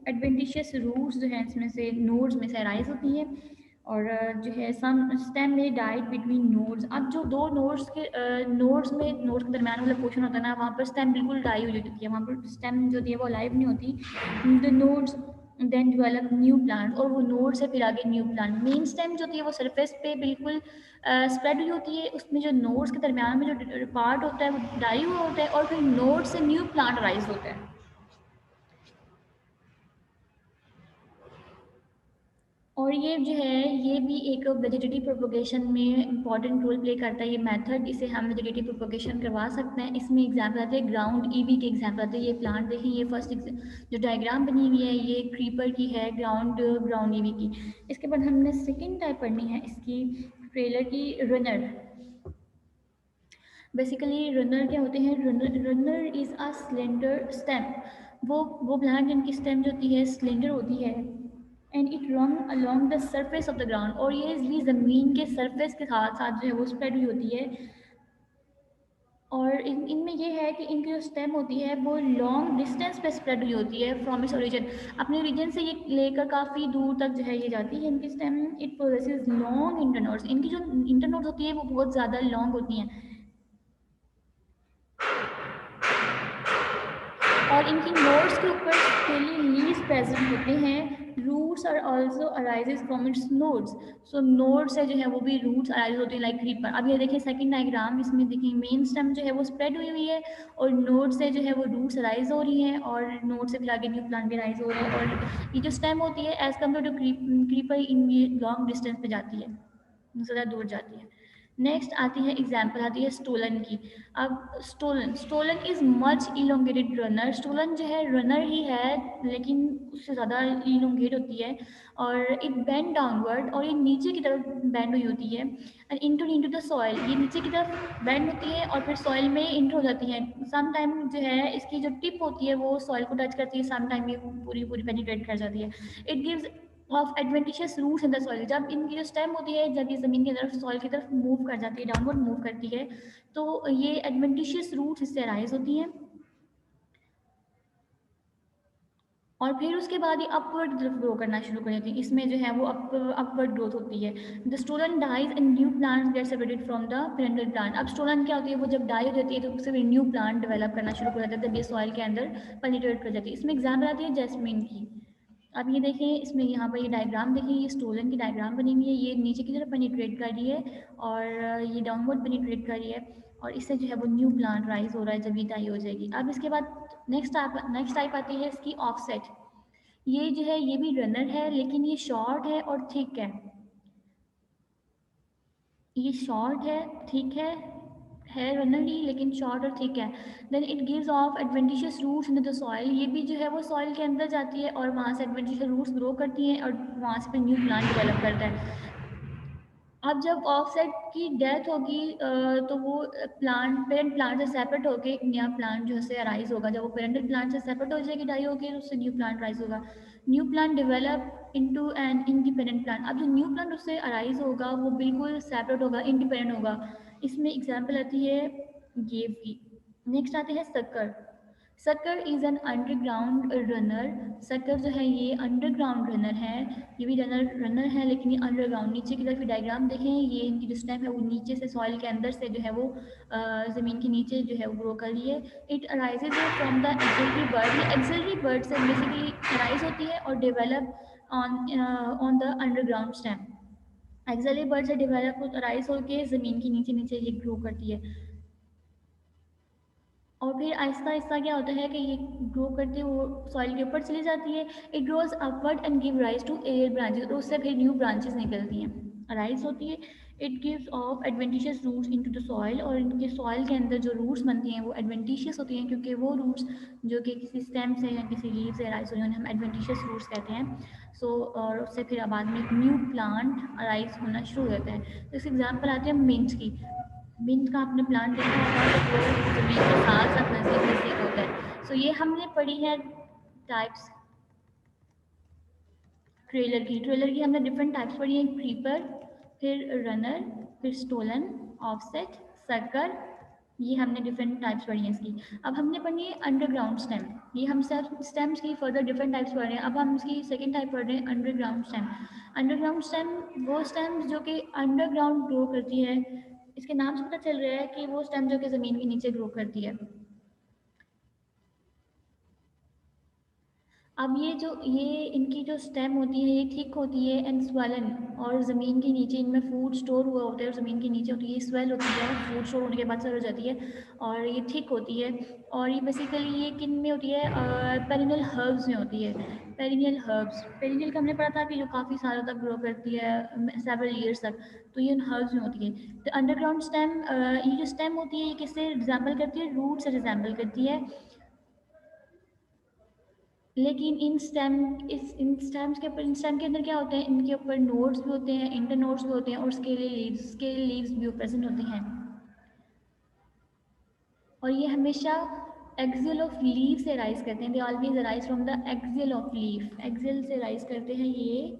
एडवेंटिशियस रूट्स जो है इसमें से नोड्स में से राइज होती है। और जो है सम स्टेम में डाइट बिटवीन नोड्स। अब जो दो नोड्स के नोड्स के दरमियान वाला पोर्शन होता है ना, वहाँ पर स्टेम बिल्कुल डाई हो जाती है, वहाँ पर स्टेम जो होती है वो लाइव नहीं होती। The nodes then develop new plant, और वो नोड से फिर आगे न्यू प्लांट। मेन स्टेम जो होती है वो सरफेस पे बिल्कुल स्प्रेड हुई होती है, उसमें जो नोड्स के दरमियान में जो पार्ट होता है वो डाई हुआ होता है और फिर नोड से न्यू प्लांट राइज होता है। और ये जो है ये भी एक वेजिटेटिव प्रोपोगेशन में इंपॉर्टेंट रोल प्ले करता है ये मेथड। इसे हम वेजिटेटिव प्रोपोगेशन करवा सकते हैं। इसमें एग्जाम्पल आते हैं ग्राउंड ईवी के एग्जाम्पल आते हैं। ये प्लांट देखें, ये फर्स्ट जो डायग्राम बनी हुई है ये क्रीपर की है, ग्राउंड ईवी की। इसके बाद हमने सेकेंड टाइप पढ़नी है इसकी, ट्रेलर की, रनर। बेसिकली रनर क्या होते हैं, runner is a slender stem. वो प्लांट जिनकी स्टेम जो होती है स्लेंडर होती है and it run along the surface of the ground, और ये इसलिए ज़मीन के सरफेस के साथ साथ जो है वो स्प्रेड हुई होती है। और इनमें ये है कि इनकी जो स्टेम होती है वो लॉन्ग डिस्टेंस पे स्प्रेड हुई होती है फ्रॉम इट्स ओरिजिन। अपने ओरिजिन से ये लेकर काफ़ी दूर तक जो है ये जाती है इनकी stem. It process long internodes. इनकी जो इंटरनोड्स होती है वो बहुत ज़्यादा लॉन्ग होती हैं और इनकी नोड्स के ऊपर स्केली लीव्स प्रेजेंट होते हैं। Roots are also arises from its nodes. So node से जो है वो भी रूट्स अराइज होती है लाइक क्रीपर। अब ये देखिए सेकंड डायग्राम, इसमें देखिए मेन स्टेम जो है वो स्प्रेड हुई हुई है और नोड से जो है वो रूट्स अराइज हो रही हैं और नोड से फिर आगे न्यू प्लांट भी अराइज हो रहे हैं। और ये जो स्टेम होती है एज कम्पेयर टू क्रीपर इन ये लॉन्ग डिस्टेंस पे जाती है, ज़्यादा दूर जाती है। नेक्स्ट आती है एग्जाम्पल आती है स्टोलन की। अब stolon is much elongated runner. Stolon जो है रनर ही है लेकिन उससे ज़्यादा इलोंगेट होती है और इट बेंड डाउनवर्ड, और ये नीचे की तरफ बेंड हुई होती है एंड इनटू द सॉइल। ये नीचे की तरफ बेंड होती है और फिर सॉइल में इंटर हो जाती है। सम टाइम जो है इसकी जो टिप होती है वो सॉइल को टच करती है, सम टाइम ये पूरी पूरी पेनिट्रेट कर जाती है। It gives off adventitious roots in the soil. जब इनकी जो स्टेम होती है जब ये ज़मीन की तरफ सॉइल की तरफ मूव कर जाती है, डाउनवर्ड मूव करती है, तो ये एडवेंटिशियस रूट्स इससे राइज होती हैं और फिर उसके बाद ये अपवर्ड तरफ ग्रो करना शुरू कर देती है। इसमें जो है वो अपवर्ड ग्रोथ होती है। The stolon dies and new plant get separated from the parental plant. अब स्टोलन क्या होती है, वो जब डाई हो जाती है तो उससे फिर न्यू प्लांट डेवलप करना शुरू कर देता है जब ये सॉइल के अंदर पेनिट्रेट कर जाती है। इसमें एग्जाम्पल आती है जैस्मीन की। अब ये देखें, इसमें यहाँ पर ये डायग्राम देखें, ये स्टोलन की डायग्राम बनी हुई है। ये नीचे की तरफ पेनिट्रेट कर रही है और ये डाउनवर्ड पेनिट्रेट कर रही है और इससे जो है वो न्यू प्लांट राइज हो रहा है जब ये डाई हो जाएगी। अब इसके बाद नेक्स्ट टाइप आती है इसकी ऑफसेट। ये जो है ये भी रनर है लेकिन ये शॉर्ट है और थिक है। ये शॉर्ट है, थिक है रनर ही लेकिन शॉर्ट और थिक है। Then it gives off adventitious roots in the soil. ये भी जो है वो सॉइल के अंदर जाती है और वहाँ से एडवेंटिशियस रूट्स ग्रो करती हैं और वहाँ से फिर न्यू प्लांट डेवलप करता है। अब जब ऑफसेट की डेथ होगी तो वो प्लांट पेरेंट प्लांट से सेपरेट होकर एक नया प्लांट जो है अराइज होगा। जब वो पेरेंटल प्लांट से सेपरेट हो जाएगी, डाई होगी, तो उससे न्यू प्लांट राइज होगा। New plant develop into an independent plant. अब जो न्यू प्लांट उससे अराइज होगा वो बिल्कुल सेपरेट होगा, इंडिपेंडेंट होगा। इसमें एग्जाम्पल आती है गेव की। नेक्स्ट आते हैं सक्कर। सक्कर इज़ एन अंडरग्राउंड रनर। सक्कर जो है ये अंडरग्राउंड रनर है। ये भी रनर है लेकिन ये अंडरग्राउंड, नीचे की तरफ डायग्राम देखें, ये इनकी जो स्टेम है वो नीचे से सॉइल के अंदर से जो है वो ज़मीन के नीचे जो है वो ग्रो कर रही है। It arises from the axillary bud. ये एक्सिलरी बर्ड से बेसिकली अराइज होती है और develop on the underground stem. Axillary bud से डेवलप अराइज होकर ज़मीन के नीचे नीचे ये ग्रो करती है। और फिर आहिस्ता आहिस्ता क्या होता है कि ये ग्रो करते वो सॉइल के ऊपर चली जाती है। It grows upward and give rise to air branches. और उससे फिर न्यू ब्रांचेस निकलती हैं, राइज होती है। It gives off adventitious roots into the soil. और इनके सॉइल के अंदर जो रूट्स बनती हैं वो एडवेंटिशियस होती हैं, क्योंकि वो रूट्स जो कि किसी स्टेम से या किसी लीव से राइज हो, उन्हें हम एडवेंटिशियस रूट्स कहते हैं। और उससे फिर बाद में एक न्यू प्लांट राइज होना शुरू हो जाता है। तो इस एग्जाम्पल आती है मिंट की। मिंट का आपने प्लांट देखा होगा तो वो ज़मीन के साथ साथ नज़दीक नज़दीक होता है। सो ये हमने पढ़ी है टाइप्स ट्रेलर की हमने डिफरेंट टाइप्स पढ़ी हैं। क्रीपर, फिर रनर, फिर स्टोलन, ऑफसेट, सर्कर। ये हमने डिफरेंट टाइप्स पढ़ी हैं इसकी। अब हमने पढ़ी है अंडरग्राउंड स्टेम। ये हम सब स्टेम्स की फर्दर डिफरेंट टाइप्स पढ़ रहे हैं। अब हम इसकी सेकेंड टाइप पढ़ रहे हैं अंडरग्राउंड स्टेम। अंडरग्राउंड स्टेम वो स्टेम्स जो कि अंडरग्राउंड ग्रो करती है। इसके नाम से पता चल रहा है कि वो स्टेम जो कि ज़मीन के नीचे ग्रो करती है। अब ये इनकी जो स्टेम होती है ये थिक होती है एंड स्वेलन, और ज़मीन के नीचे इनमें फूड स्टोर हुआ होता है और ज़मीन के नीचे होती है, ये स्वेल होती है, फूड स्टोर होने के बाद सर हो जाती है और ये थिक होती है। और ये बेसिकली ये किन में होती है, पेरिनियल हर्ब्स में होती है। पेरिनियल हर्ब्स, पेरिनियल का हमने पढ़ा था कि जो काफ़ी सालों तक ग्रो करती है, सेवरल ईयर्स तक, तो ये उन हर्ब्स में होती है। तो अंडरग्राउंड स्टेम, ये जो स्टेम होती है ये किससे रिजेंबल करती है, रूट से रिजेंबल करती है। लेकिन इन स्टेम्स के ऊपर, इन स्टेम के अंदर क्या होते हैं, इनके ऊपर नोड्स भी होते हैं, इंटर नोड्स भी होते हैं और स्केल लीव्स भी प्रेजेंट होती हैं। और ये हमेशा एक्सियल ऑफ लीव से राइज करते हैं। They always rise from the axial of leave, axial से राइज करते हैं ये।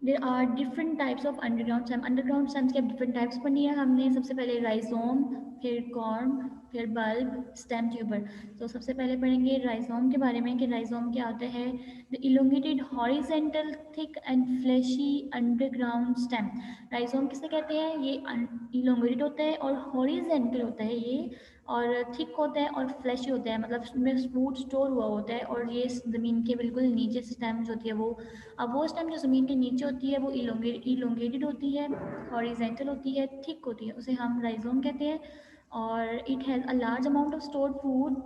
There are different types of underground stem. Underground stems के डिफरेंट टाइप्स पढ़ी है हमने। सबसे पहले राइजोम, फिर कॉर्म, फिर बल्ब, स्टेम, ट्यूबर। तो सबसे पहले पढ़ेंगे राइजोम के बारे में कि राइजोम क्या होता है। The elongated horizontal thick and fleshy underground stem. Rhizome किसे कहते हैं, ये इलोंगेटेड होता है और हॉरिजेंटल होता है ये, और थिक होता है और फ्लैशी होता है, मतलब उसमें फूड स्टोर हुआ होता है। और ये ज़मीन के बिल्कुल नीचे स्टेम जो होती है वो, अब वो स्टेम जो ज़मीन के नीचे होती है वो इलोंगेटेड होती है, हॉरिजेंटल होती है, थिक होती है, उसे हम राइजोम कहते हैं। और it has a large amount of stored food.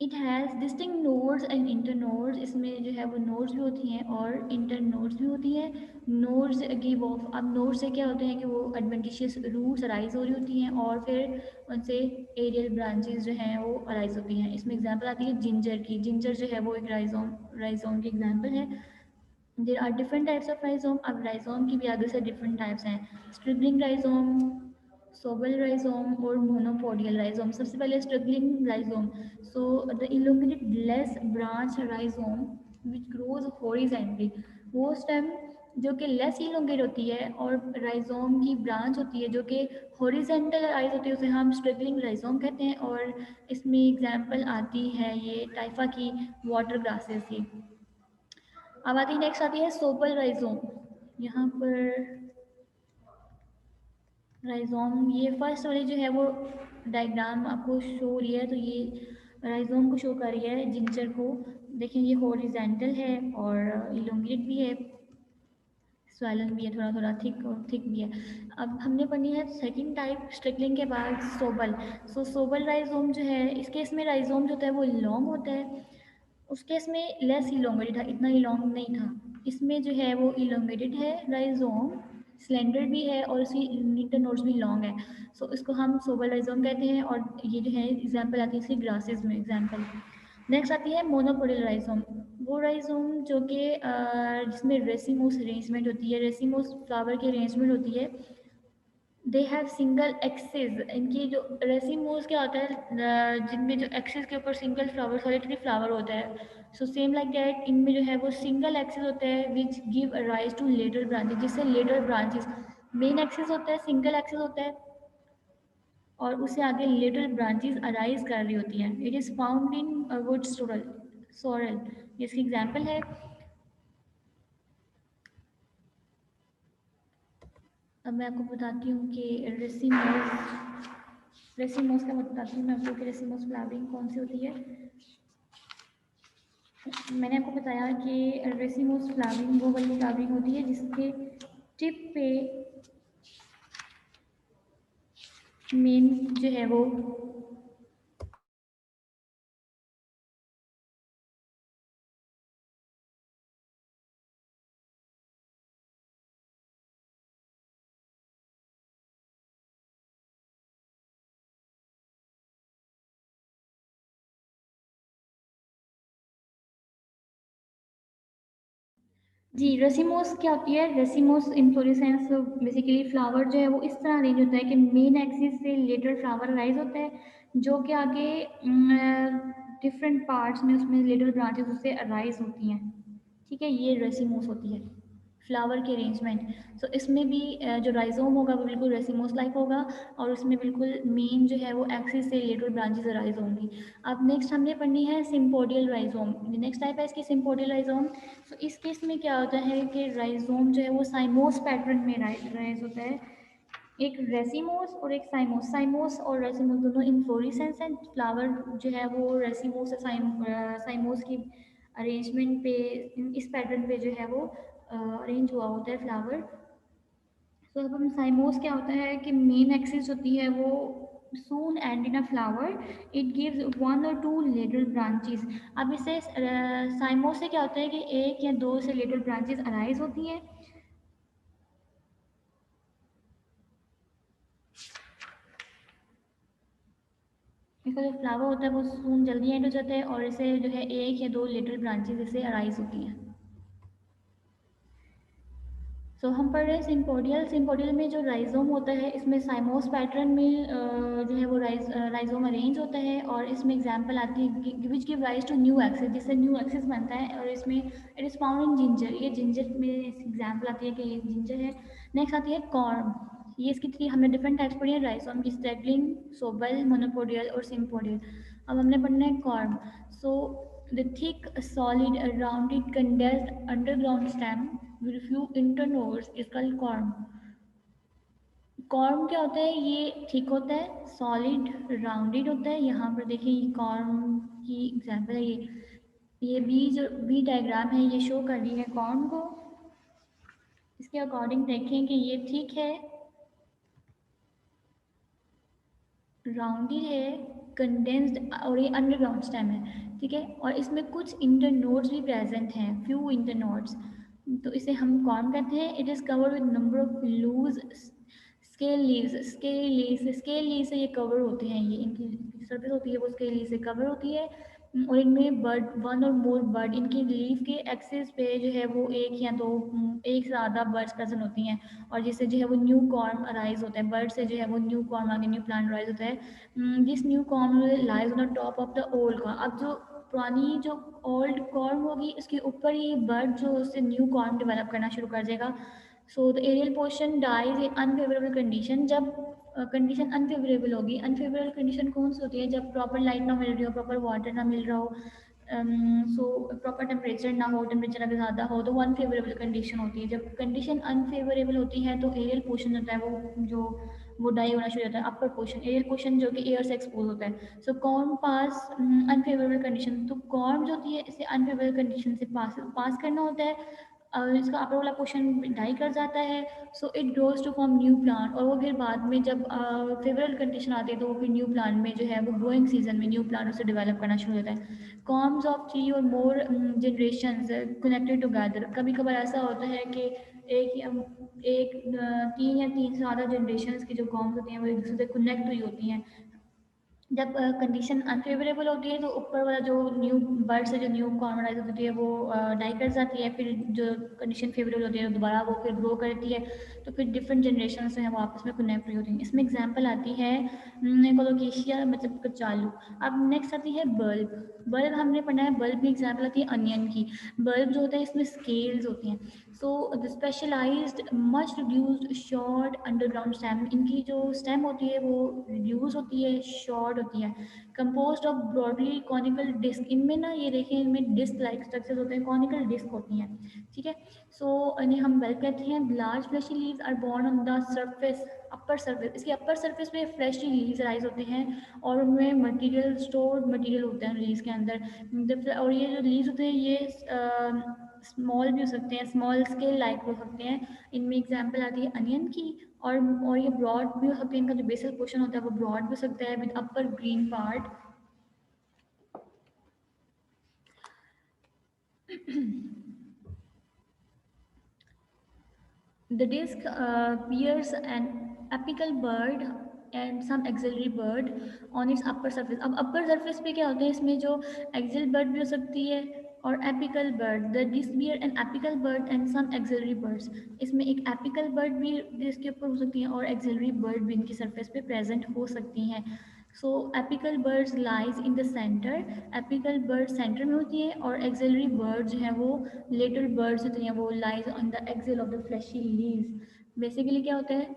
It has distinct nodes and inter nodes. इसमें जो है वो नोड्स भी होती हैं और इंटर नोड्स भी होती हैं। नोड्स गिव ऑफ, अब नोड्स से क्या होते हैं कि वो एडवेंटिशियस रूट्स अराइज हो रही होती हैं और फिर उनसे एरियल ब्रांचेस जो हैं वो अराइज होती हैं। इसमें एग्जांपल आती है जिंजर की। जिंजर जो है वो एक राइजोम की एग्जांपल है। There are different types of rhizome. अब राइजोम की भी आगे से डिफरेंट टाइप्स हैं, स्ट्रिगलिंग राइजोम, सोबल राइजोम और मोनोपोडियल राइजोम। सबसे पहले straggling rhizome. So the elongated less branch rhizome which grows horizontally. वो स्टेम जो कि लेस इलोंगेट होती है और राइजोम की ब्रांच होती है जो कि हॉरिजेंटल राइज होती है, उसे हम स्ट्रगलिंग राइजोम कहते हैं। और इसमें एग्जांपल आती है ये टाइफा की, वाटर ग्रासेस की। अब आती नेक्स्ट आती है सोपल राइजोम। यहाँ पर राइजोम, ये फर्स्ट वाली जो है वो डायग्राम आपको शो हो रही है, तो ये राइजोम को शो कर रही है, जिंजर को। देखिए ये हॉरिजेंटल है और इलोंगेट भी है। सॉइलन भी है, थोड़ा थोड़ा थिक और थिक भी है। अब हमने पढ़नी है सेकंड टाइप स्ट्रिकलिंग के बाद सोबल। सोबल राइजोम जो है, इस केस में राइजोम जो होता है वो लॉन्ग होता है, उस केस में लेस इलोंगेटेड था, इतना इलोंग नहीं था। इसमें जो है वो इलोंगेटेड है राइजोम, स्लेंडर भी है और इसकी इंटरनोड्स भी लॉन्ग है। इसको हम सोबल राइजोम कहते हैं। और ये जो है एग्जाम्पल आती है इसकी ग्रासेस में एग्जाम्पल। नेक्स्ट आती है मोनोपोडियल राइजोम। वो राइजोम जो कि जिसमें रेसिमोस अरेंजमेंट होती है, रेसिमोस फ्लावर की अरेंजमेंट होती है। दे हैव सिंगल एक्सिस, इनकी जो रेसिमोस क्या होता है, जिनमें जो एक्सिस के ऊपर सिंगल फ्लावर सॉलिटरी फ्लावर होता है। सेम लाइक दैट इनमें जो है वो सिंगल एक्सिस होता है which give rise to lateral branches, जिससे लेटर ब्रांचेस, मेन एक्सिस होता है, सिंगल एक्सिस होता है और उससे आगे लेटर ब्रांचेस अराइज कर रही होती हैं। It is found in wood sorrel, इसकी एग्जाम्पल है। अब मैं आपको बताती हूँ कि रेसिमोस का बताती हूँ मैं आपको कि रेसिमोस फ्लावरिंग कौन सी होती है। मैंने आपको बताया कि रेसिमोस फ्लावरिंग वो वाली फ्लावरिंग होती है जिसके टिप पे मेन जो है वो जी, रेसिमोस क्या होती है, रेसिमोस इन्फ्लोरेसेंस बेसिकली फ्लावर जो है वो इस तरह अरेंज होता है कि मेन एक्सिस से लेटर फ्लावर राइज होता है, जो कि आगे डिफरेंट पार्ट्स में उसमें लिटिल ब्रांचेस उससे अराइज होती हैं। ठीक है, ये रेसिमोस होती है फ्लावर की अरेंजमेंट। इसमें भी जो राइजोम होगा वो बिल्कुल रेसिमोस लाइक होगा और उसमें बिल्कुल मेन जो है वो एक्सिस से लेटर ब्रांचेस अराइज होंगी। अब नेक्स्ट हमने पढ़नी है सिम्पोडियल राइजोम। नेक्स्ट टाइप है इसकी सिम्पोडियल राइजोम। इस केस में क्या होता है कि राइजोम जो है वो साइमोस पैटर्न में राइज होता है। एक रेसिमोस और एक साइमोस, साइमोस और रेसिमोस दोनों इन्फ्लोरेसेंस हैं। फ्लावर जो है वो रेसिमोस से साइमोस की अरेंजमेंट पे, इस पैटर्न पे जो है वो अरेंज हुआ होता है फ्लावर। अब हम साइमोस क्या होता है कि मेन एक्सिस होती है वो soon end in a flower, it gives one or two little branches। अब इससे साइमोस से क्या होता है कि एक या दो से little branches अराइज होती हैं। इसका जो फ्लावर होता है वो सून जल्दी एंड हो जाता है और इसे जो है एक या दो लिटिल ब्रांचेस इससे अराइज होती हैं। हम पढ़ रहे हैं सिम्पोडियल। सिम्पोडियल में जो राइजोम होता है इसमें साइमोस पैटर्न में जो है वो राइजोम अरेंज होता है और इसमें एग्जांपल आती है which give rise to new axis, जिससे न्यू एक्सिस बनता है। और इसमें it is found in ginger, ये जिंजर में एग्जाम्पल आती है कि ये जिंजर है। नेक्स्ट आती है कॉर्म। ये इसकी थ्री हमने डिफरेंट टाइप्स पढ़ी है, राइजोम की, स्ट्रैगलिंग, सोबल, मोनोपोडियल और सिम्पोडियल। अब हमने पढ़ना है corm. The thick, solid, rounded, condensed underground stem with few internodes is called corm। Corm क्या होता है, ये थिक होता है, सॉलिड, राउंडेड होता है। यहाँ पर देखिए ये कॉर्म की एग्जांपल है। ये बी डायग्राम है, ये शो कर रही है कॉर्म को। इसके अकॉर्डिंग देखें कि ये थिक है, राउंडेड है, कंडेंस्ड और ये अंडरग्राउंड स्टेम है। ठीक है, और इसमें कुछ इंटरनोड्स भी प्रेजेंट हैं, फ्यू इंटरनोड्स। तो इसे हम कॉर्म कहते हैं। It is covered with number of loose scale leaves. Scale leave से ये कवर होते हैं, ये इनकी सर्फेस होती है वो स्केल लीव से कवर होती है। और इनमें बर्ड, वन और मोर बर्ड, इनकी लीफ के एक्सिस पे जो है वो एक या दो, एक से ज़्यादा बर्ड्स प्रेजेंट होती हैं और जिससे जो है वो न्यू कॉर्म अराइज होता है। बर्ड से जो है वो न्यू कॉर्म आगे न्यू प्लांट अराइज होता है। This new corm lies on the top of the old corm. अब जो पुरानी जो ओल्ड कॉर्म होगी उसके ऊपर ही बर्ड जो उससे न्यू कॉर्म डेवलप करना शुरू कर देगा। The aerial portion dies in unfavourable condition. जब कंडीशन अनफेवरेबल होगी, अनफेवरेबल कंडीशन कौन सी होती है, जब प्रॉपर लाइट ना मिल रही हो, प्रॉपर वाटर ना मिल रहा हो, प्रॉपर टेम्परेचर ना हो, टेम्परेचर अगर ज़्यादा हो तो वो अनफेवरेबल कंडीशन होती है। जब कंडीशन अनफेवरेबल होती है तो एरियल पोर्शन होता है वो डाई होना शुरू होता है। अपर पोर्शन, एरियल पोर्शन जो कि एयर से एक्सपोज होता है। कॉर्म पास अनफेवरेबल कंडीशन, तो कॉर्म जो होती है इसे अनफेवरेबल कंडीशन से पास करना होता है। इसका अपर वाला पोर्शन डाई कर जाता है, so it grows to form new plant. और वो फिर बाद में जब फेवरेबल कंडीशन आती है तो वो फिर न्यू प्लांट में जो है वो ग्रोइंग सीजन में न्यू प्लांट उसे डेवलप करना शुरू होता है। कॉम्स ऑफ 3 और मोर जनरेशन कनेक्टेड टुगेदर। कभी कभार ऐसा होता है कि एक या एक 3 या 3 से ज़्यादा जनरेशन की जो कॉम्स होती हैं वो एक दूसरे से कनेक्ट हुई होती हैं। जब कंडीशन अनफेवरेबल होती है तो ऊपर वाला जो न्यू बर्ड से जो न्यू कॉर्मराइज होती है वो डाई कर जाती है, फिर जो कंडीशन फेवरेबल होती है दोबारा वो फिर ग्रो करती है, तो फिर डिफरेंट जनरेशन से हैं वो आपस में कनेक्ट हुई होती हैं। इसमें एग्जांपल आती है कोलोकेशिया मतलब कचालू। अब नेक्स्ट आती है बल्ब। बल्ब हमने पढ़ा है, बल्ब में एग्जांपल आती है अनियन की। बल्ब जो होता है इसमें स्केल्स होती हैं, so the specialised much reduced short underground stem. इनकी जो स्टेम होती है वो रिड्यूस होती है, शॉर्ट होती है, composed of broadly conical disc. इनमें ना ये देखें इनमें डिस्क लाइक स्ट्रक्चर होते हैं, कॉनिकल डिस्क होती हैं, ठीक है। सो इन्हें हम बल्ब कहते हैं। Large fleshy leaves are borne on the surface, upper surface. इसके अपर सरफेस पे फ्रेशली लीव्स राइज होते हैं और उनमें मटेरियल स्टोर्ड मटेरियल होता है लीव्स के अंदर। और ये जो लीव्स होते हैं ये स्मॉल भी हो सकते हैं, स्मॉल स्केल लाइक हो सकते हैं। इनमें एग्जांपल आती है अनियन की। और ये ब्रॉड भी हो सकते हैं, इनका जो बेसल पोर्शन होता है वो ब्रॉड भी हो सकता है with upper green part. The disc bears an apical bud and some axillary bud on its upper surface। अब upper surface पे क्या होता है, इसमें जो axillary bud भी हो सकती है और apical bud। The disc bear an apical bud and some axillary buds। इसमें एक apical bud भी disc के ऊपर हो सकती है और axillary bud भी इनकी surface पे present हो सकती हैं। So apical buds lies in the centre. Apical bud centre में होती है और एक्सिलरी बर्ड जो है वो लेटर बर्ड्स होती हैं वो lies on the axil of the fleshy leaves. Basically क्या होता है,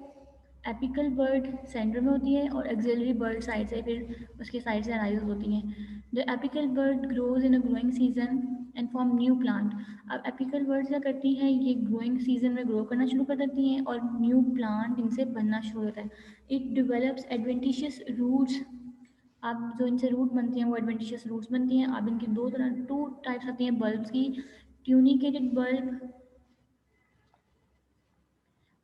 एपिकल बर्ड सेंटर में होती है और एक्सिलरी बर्ड साइड से फिर उसके साइड से अराइज होती हैं। The apical bud grows in a growing season and form new plant. अब एपिकल बर्ड क्या करती हैं, ये ग्रोइंग सीजन में ग्रो करना शुरू कर देती हैं और न्यू प्लांट इनसे बनना शुरू होता है। It develops adventitious roots. अब जो इनसे रूट बनती हैं वो एडवेंटिशियस रूट्स बनती हैं। अब इनकी टू टाइप्स आती हैं बल्ब्स की, ट्यूनिकेटेड बल्ब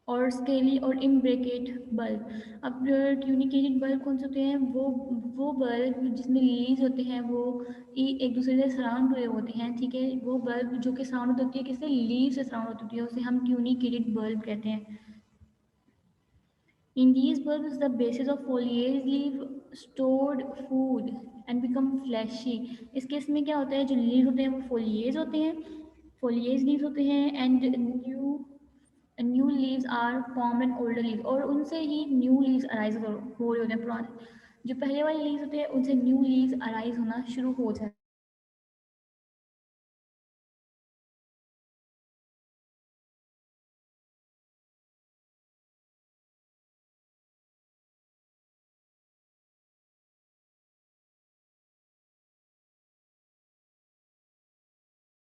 और स्केली और इम्ब्रेकेट बल्ब। अब ट्यूनिकेटेड बल्ब कौन से होते हैं, वो बल्ब जिसमें लीव्स होते हैं वो एक दूसरे से सराउंड हुए होते हैं, ठीक है। वो बल्ब जो कि सराउंड होती है किससे, लीव से सराउंड होती है, उसे हम ट्यूनिकेटेड बल्ब कहते हैं। In these bulbs, the bases of foliage leaf stored food and become fleshy। इस केस में क्या होता है, जो लीव होते हैं वो फोलिएज होते हैं, फोलिएज लीव्स होते हैं and new leaves are form and older leaves. और उनसे ही न्यू लीव्स अराइज हो रहे होते हैं। पुराने जो पहले वाले लीव्स होते हैं उनसे न्यू लीव्स अराइज होना शुरू हो जाए।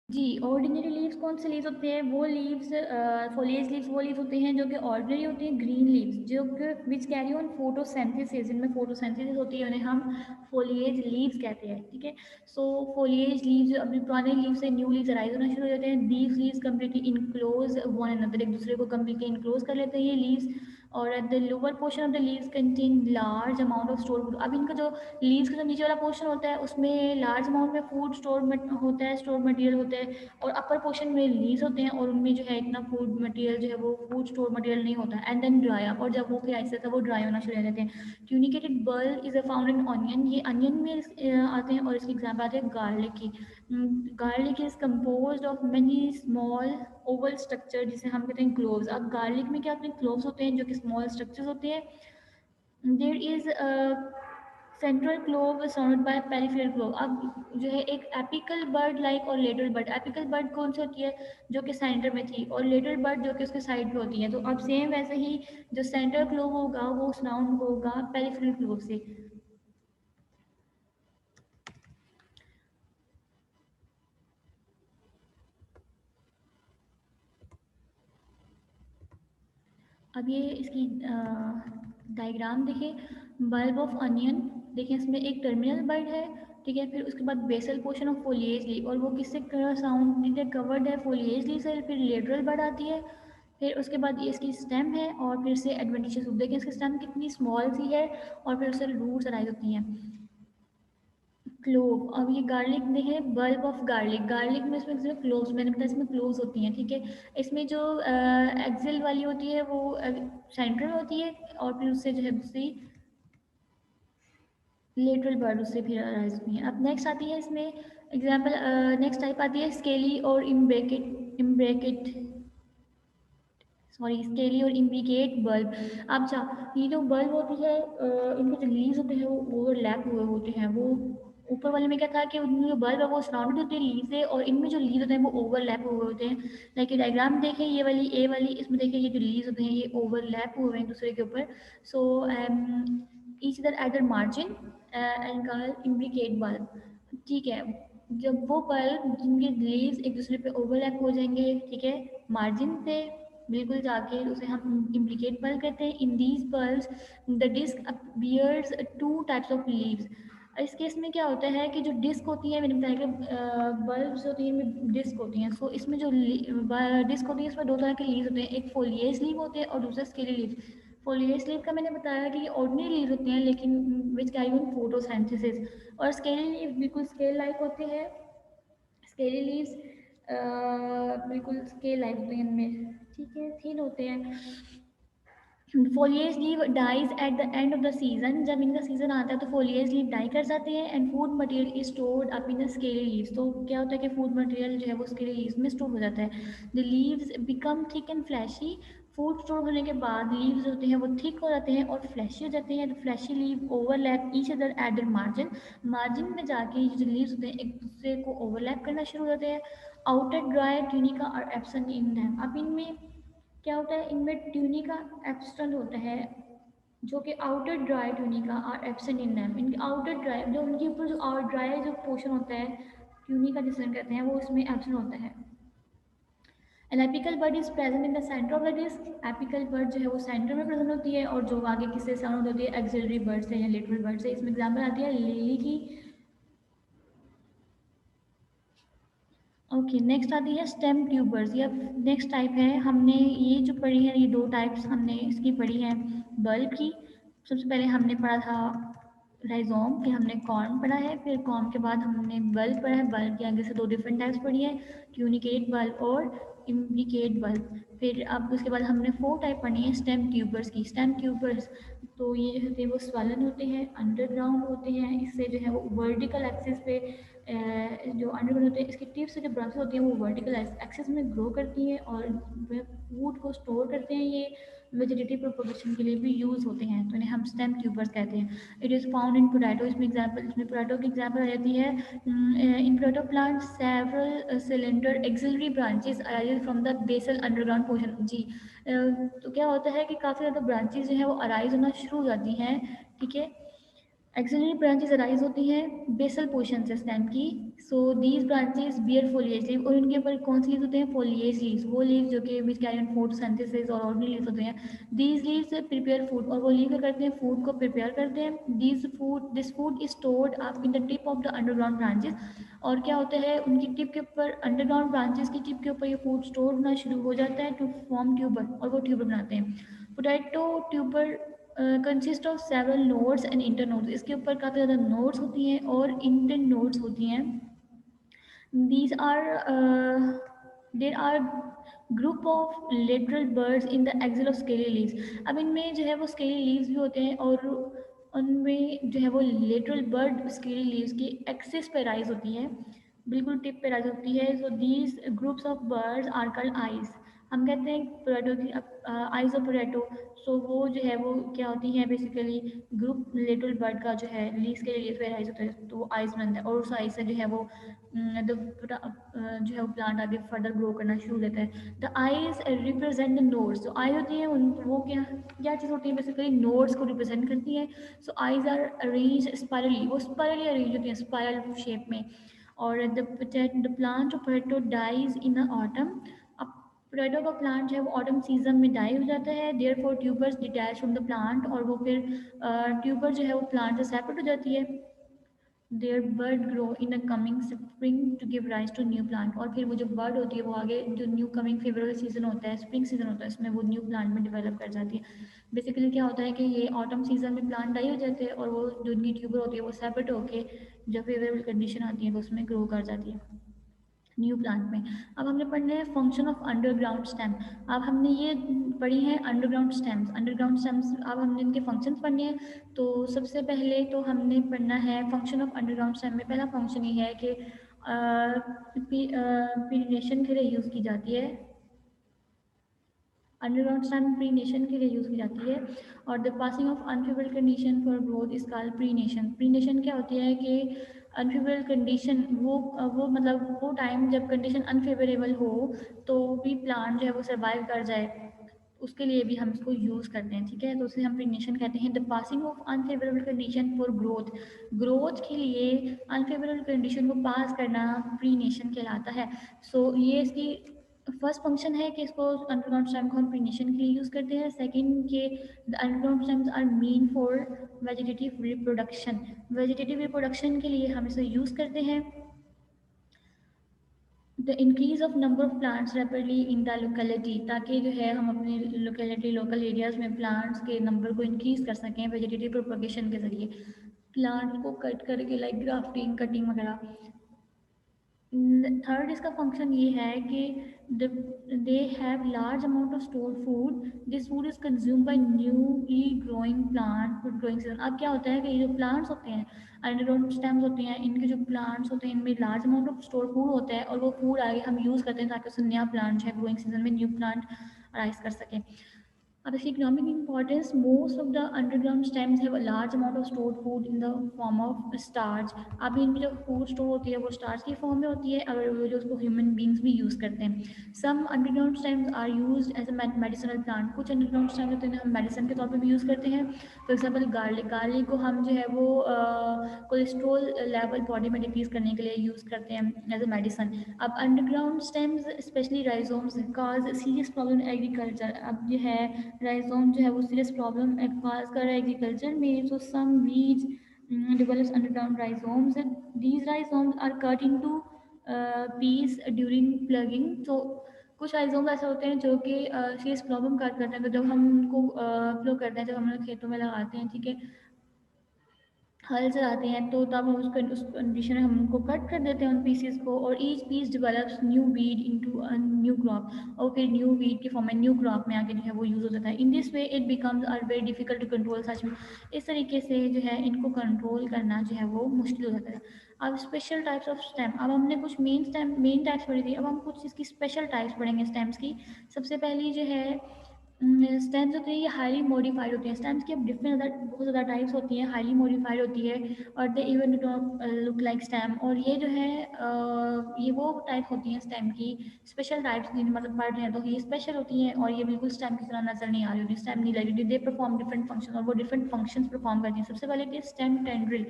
जी, ऑर्डिनरी लीव्स कौन से लीव्स होते हैं, वो लीव्स फोलिएज लीव्स वो लीव्स होते हैं जो कि ऑर्डिनरी होते हैं, ग्रीन लीव्स जो कि विच कैरी ऑन फोटोसिंथेसिस। जिनमें फोटोसिंथेसिस होती है उन्हें हम फोलिएज लीव्स कहते हैं, ठीक है। सो फोलिएज लीव्स अपने पुराने लीव से न्यू लीव्स अराइज होना शुरू हो जाते हैं। These leaves completely enclose one another, एक दूसरे को कम्प्लीटली इनक्लोज कर लेते हैं ये लीव्स। और at the lower portion of the leaves contain large amount of store food. अब इनका जो लीव्स का जो नीचे वाला पोर्शन होता है उसमें लार्ज अमाउंट में फूड स्टोर होता है, स्टोर मटेरियल होता है। और अपर पोर्शन में लीव्स होते हैं और उनमें जो है इतना फूड मटेरियल जो है वो फूड स्टोर मटेरियल नहीं होता। एंड देन ड्राई अप, और जब वो फिर ऐसे वो ड्राई होना शुरू हो जाते हैं। Tunicated bulb is a found in onion. ये अनियन में आते हैं और इसके एग्जाम्पल आते हैं गार्लिक की। Garlic is compose of many small Oval structure जिसे हम कहते हैं क्लोव्स। अब गार्लिक में क्या होते हैं, क्लोव्स होते हैं जो कि स्मॉल स्ट्रक्चर्स होते हैं। There is central clove surrounded by peripheral clove. अब जो है एक एपिकल बर्ड लाइक और लेटरल बर्ड। एपिकल बर्ड कौन सी होती है, जो कि सेंटर में थी, और लेटरल बर्ड जो कि उसके साइड पे होती है। तो अब सेम वैसे ही जो सेंट्रल क्लोव होगा वो सराउंड होगा पेरिफेरल क्लोव से। अब ये इसकी डायग्राम देखें। बल्ब ऑफ अनियन, देखिए इसमें एक टर्मिनल बल्ब है, ठीक है। फिर उसके बाद basal portion of foliage leaf, और वो किससे साउंड कवर्ड है, फोलिएज लीफ से। फिर लेटरल बर्ड आती है। फिर उसके बाद ये इसकी स्टेम है, और फिर से एडवेंटिशियस रूट, देखिए इसकी स्टेम कितनी स्मॉल सी है, और फिर उससे रूट्स अराइज होती हैं। क्लोव, अब ये गार्लिक देखें, बल्ब ऑफ गार्लिक, गार्लिक में इसमें सिर्फ क्लोव्स, मैंने बताया इसमें क्लोव्स होती हैं, ठीक है। इसमें जो एक्सिल वाली होती है वो सेंटर में होती है, और फिर उससे जो है दूसरी लेटरल बर्ड उससे फिर अराइज होती है। अब नेक्स्ट आती है इसमें एग्जाम्पल, नेक्स्ट टाइप आती है स्केली और इम्ब्रेकेट सॉरी स्केली और इम्ब्रिकेट बल्ब। अब ये जो बल्ब होती है, इनके जो लीव्स होते हैं वो ओवरलैप हुए होते हैं। वो ऊपर वाले में क्या था कि उनमें जो बल्ब है वो सराउंडेड होते हैं लीव से, और इनमें जो लीव होते हैं वो ओवरलैप हुए होते हैं। लाइक डायग्राम देखें, ये वाली ए वाली, इसमें देखें ये जो लीव्स होते हैं ये ओवरलैप हुए हैं दूसरे के ऊपर। सो ईच इधर adder margin and call imbricate bulb, ठीक है। जब वो बल्ब जिनके लीव्स एक दूसरे पे ओवरलैप हो जाएंगे, ठीक है, मार्जिन पे बिल्कुल जाके, उसे हम इम्प्लीकेट बल्ब कहते हैं। In these bulbs the disc appears two types of leaves. इस केस में क्या होता है कि जो डिस्क होती है, मैंने बताया कि बल्ब्स होती हैं इनमें डिस्क होती हैं। सो इसमें जो डिस्क होती है इसमें दो तरह के लीव्स होते हैं, एक फोलिएज लीव होते हैं और दूसरा स्केली लीव। फोलिएज लीव का मैंने बताया कि ये ऑर्डिनरी लीव होते हैं लेकिन विच कैरी ऑन फोटोसिंथेसिस, और स्केली लीव बिल्कुल स्केल लाइक होते हैं। स्केली लीव्स बिल्कुल स्केल लाइक होते हैं इनमें, ठीक है, थिन होते हैं। Foliage leave dies at the end of the season, जब इनका सीजन आता है तो फोलिएज लीव डाई कर जाते हैं। And food material is stored up in the scaly leaves, तो क्या होता है कि फूड मटेरियल जो है वो स्केली लीव्स में स्टोर हो जाता है। The leaves become thick and fleshy, food store होने के बाद लीव्स होते हैं वो थिक हो जाते हैं और फ्लैशी हो जाते हैं। The fleshy leave overlap each other at the margin, margin में जाके जो लीव्स होते हैं एक दूसरे को ओवरलैप करना शुरू हो जाते हैं। आउटर ड्राई ट्यूनिका और एब्सेंट इन दैम, अब इनमें क्या होता है, इनमें ट्यूनिका एब्स्टेंट होता है, जो कि आउटर ड्राई ट्यूनिका और एब्सेंट इन दैम। इनके आउटर ड्राई जो उनके ऊपर जो आउट ड्राई जो पोर्शन होता है ट्यूनिका जिसे हम कहते हैं वो उसमें एब्सेंट होता है। An apical bud is present in the centre of the disc, apical bud जो है वो सेंटर में प्रेजेंट होती है, और जो आगे किससे साउंड होती है, एक्सिलरी बर्ड से या लिटरल बर्ड से। इसमें एग्जाम्पल आती है लिली की। ओके, नेक्स्ट आती है स्टेम ट्यूबर्स, या नेक्स्ट टाइप है। हमने ये जो पढ़ी है, ये दो टाइप्स हमने इसकी पढ़ी है बल्ब की। सबसे पहले हमने पढ़ा था राइजोम, फिर हमने कॉर्म पढ़ा है, फिर कॉर्म के बाद हमने बल्ब पढ़ा है। बल्ब के आगे से दो डिफरेंट टाइप्स पढ़ी है, ट्यूनिकेट बल्ब और इम्प्लिकेट बल्ब। फिर अब उसके बाद हमने 4 टाइप पढ़ी है स्टेम ट्यूबर्स की। स्टेम ट्यूबर्स तो ये जो होते हैं वो स्वलन होते हैं, अंडरग्राउंड होते हैं, इससे जो है वो वर्टिकल एक्सिस पे जो अंडरग्राउंड होते हैं इसकी टिप्स से जो ब्रांचेस होती हैं वो वर्टिकल एक्सिस में ग्रो करती हैं, और फूड को स्टोर करते हैं। ये वेजिटेटिव प्रोपगेशन के लिए भी यूज़ होते हैं, तो इन्हें हम स्टेम ट्यूबर्स कहते हैं। It is found in potato, इसमें पोटैटो की एग्जाम्पल आ जाती है। In potato plant several cylinder axillary branches arise from the basal underground portion. जी, तो क्या होता है कि काफ़ी ज़्यादा ब्रांचेस जो है वो अराइज होना शुरू हो जाती हैं, ठीक है। एक्सिलरी ब्रांचेस अराइज होती हैं बेसल पोर्शन से स्टेम की। So these branches bear foliage leave, और उनके ऊपर कौन सी लीव्स होते हैं, फोलिएज लीव्स, वो लीव्स जो कि विच कैरी ऑन फोटोसिंथेसिस और ऑर्डिनरी लीव्स होते हैं। दीज लीव्स प्रिपेयर फूड, और वो लीव क्या करते हैं, फूड को प्रिपेयर करते हैं। This food is stored up in the tip of the underground branches, और क्या होता है उनकी टिप के ऊपर, अंडरग्राउंड ब्रांचेस की टिप के ऊपर ये फूड स्टोर होना शुरू हो जाता है टू फॉर्म ट्यूबर, और वो ट्यूबर बनाते हैं। Potato tuber consist of several nodes and inter nodes, इसके ऊपर काफ़ी ज़्यादा नोड्स होती हैं और इंटर नोड्स होती हैं। these are there are group of lateral birds in the axil of scaly leaves। अब इनमें जो है वो scaly leaves भी होते हैं, और उनमें जो है वो lateral bird scaly leaves की एक्सिस पे राइज होती है, बिल्कुल टिप पे राइज होती है। So these groups of buds are called eyes, हम कहते हैं पोटैटो की आइज ऑफ पोटैटो। सो वो जो है वो क्या होती है, बेसिकली ग्रुप लिटिल बर्ड का जो है लीव्स के लिए राइज होता है, तो वो आइज बनता है, और उस आइज से जो है वो जो है वो प्लांट आगे फर्दर ग्रो करना शुरू हो जाता है। The eyes represent the nodes, जो आई होती हैं उन वो क्या क्या चीज़ होती है, बेसिकली नोड्स को रिप्रेजेंट करती है। So eyes are arrange spirally, वो स्पायरली अरेंज होती है स्पायरल शेप में। और the plant of potato dies in the autumn, potato का प्लांट जो है वो ऑटम सीजन में डाई हो जाता है, therefore tubers detach from the plant, और वो फिर ट्यूबर जो है वो प्लांट से सेपरेट हो जाती है। Their bud grow in the coming spring to give rise to new plant, और फिर वो जो बर्ड होती है वो आगे जो न्यू कमिंग फेवरेबल सीजन होता है, स्प्रिंग सीजन होता है, इसमें वो न्यू प्लांट में डेवलप कर जाती है। बेसिकली क्या होता है कि ये ऑटम सीजन में प्लांट डाई हो जाते हैं और वो जो उनकी ट्यूबर होती है वो सेपरेट होके जब फेवरेबल कंडीशन आती है तो उसमें ग्रो कर जाती है न्यू प्लांट में। अब हमने पढ़ना है फंक्शन ऑफ अंडरग्राउंड स्टेम। अब हमने ये पढ़ी है अंडरग्राउंड स्टेम्स। अंडरग्राउंड स्टेम्स अब हमने इनके फंक्शंस पढ़ने हैं। तो सबसे पहले तो हमने पढ़ना है फंक्शन ऑफ अंडरग्राउंड स्टेम में पहला फंक्शन ये है कि पीरिनेशन के लिए यूज़ की जाती है। अंडरग्राउंड स्टेम प्रीनेशन के लिए यूज़ की जाती है, और the passing of unfavourable condition for growth is called perennation. Perennation क्या होती है कि अनफेवरेबल कंडीशन वो मतलब वो टाइम जब कंडीशन अनफेवरेबल हो तो भी प्लांट जो है वो सर्वाइव कर जाए, उसके लिए भी हम इसको यूज़ करते हैं। ठीक है, तो उसे हम प्रीनेशन कहते हैं। The passing of unfavourable condition for growth, growth के लिए अनफेवरेबल कंडीशन को पास करना प्रीनेशन कहलाता है। सो ये इसकी फर्स्ट फंक्शन है कि इसको अंडरग्राउंड स्टेम को हम प्रीनेशन के लिए यूज़ करते हैं। सेकंड के the underground stems are main for vegetative reproduction, vegetative reproduction के लिए हम इसे यूज़ करते हैं। The increase of number of plants rapidly in the locality, ताकि जो है हम अपनी लोकेलिटी लोकल एरियाज में प्लांट्स के नंबर को इंक्रीज कर सकें वेजिटेटिव प्रोपगेशन के ज़रिए, प्लांट को कट करके लाइक ग्राफ्टिंग कटिंग वगैरह। थर्ड इसका फंक्शन ये है कि they have large amount of store food, this food is consume by newly growing plant growing season. अब क्या होता है कि ये जो प्लांट्स होते हैं अंडरग्राउंड स्टेम्स होती हैं, इनके जो प्लांट्स होते हैं इनमें large amount of store food होता है, और वो फूड आगे हम यूज़ करते हैं ताकि उससे नया प्लांट जो है ग्रोइंग सीजन में न्यू प्लांट राइज कर सकें। अब इसकी economic importance, most of the underground stems have a large amount of stored food in the form of starch. अब इनमें जो फूड स्टोर होती है वो स्टार्च की फॉर्म में होती है, अगर वो जो उसको ह्यूमन बींग्स भी यूज़ करते हैं। Some underground stems are use as a medicinal plant, कुछ अंडरग्राउंड स्टेम्स होते हैं हम मेडिसिन के तौर पर भी यूज़ करते हैं। फॉर एग्जाम्पल गार्लिक, गार्लिक को हम जो है वो कोलेस्ट्रोल लेवल बॉडी में डिक्रीज करने के लिए यूज़ करते हैं एज अ मेडिसन। अब underground stems specially rhizomes cause serious problem agriculture. अब जो है राइजोम जो है वो सीरियस प्रॉब्लम कॉज कर रहा है एग्रीकल्चर में। सो सम weeds develops underground rhizomes, and these rhizomes are cut into piece during plugging। तो कुछ राइजोम ऐसे होते हैं जो कि सीरियस प्रॉब्लम कर करते हैं, तो जब हम उनको प्लो करते हैं, जब हम लोग खेतों में लगाते हैं, ठीक है, हल चलाते हैं, तो तब हम उस कंडीशन में हम उनको कट कर देते हैं उन पीसेस को, और each piece develops new weed into a new crop, और फिर न्यू वीड के फॉर्म में न्यू क्रॉप में आके जो है वो यूज़ हो जाता है। In this way it becomes are very difficult to control such. इस तरीके से जो है इनको कंट्रोल करना जो है वो मुश्किल हो जाता है। अब स्पेशल टाइप्स ऑफ स्टेम, अब हमने कुछ मेन टाइप्स पढ़ी थी, अब हम कुछ इसकी स्पेशल टाइप्स पढ़ेंगे स्टेम्स की। सबसे पहली जो है स्टेम्स होती है ये हाईली मॉडिफाइड होती हैं। स्टेम्स की अब डिफरेंट बहुत ज़्यादा टाइप्स होती हैं, हाईली मॉडिफाइड होती है, और they even look like stem. और ये जो है ये वो टाइप होती हैं स्टेम की, स्पेशल टाइप्स जिन मतलब पढ़ रहे हैं तो ये स्पेशल होती हैं, और ये बिल्कुल स्टेम की तरह नजर नहीं आ रही होती, स्टेम नहीं लगी होती। दे परफॉर्म डिफरेंट फंक्शन, और वो डिफरेंट फंक्शंस परफॉर्म करती हैं। सबसे पहले the stem tendril.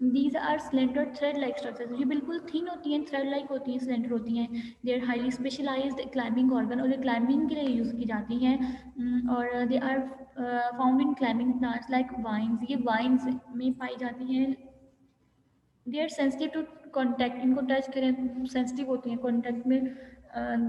These are slender thread like structures, ये बिल्कुल थिन होती हैं, थ्रेड लाइक होती हैं, स्लेंडर होती हैं। They are highly specialised climbing organ, और ये क्लाइंबिंग के लिए यूज़ की जाती हैं। और they are found in climbing plants like vines, ये वाइन्स में पाई जाती हैं। They are sensitive to contact, इनको टच करें सेंसिटिव होती हैं कॉन्टैक्ट में।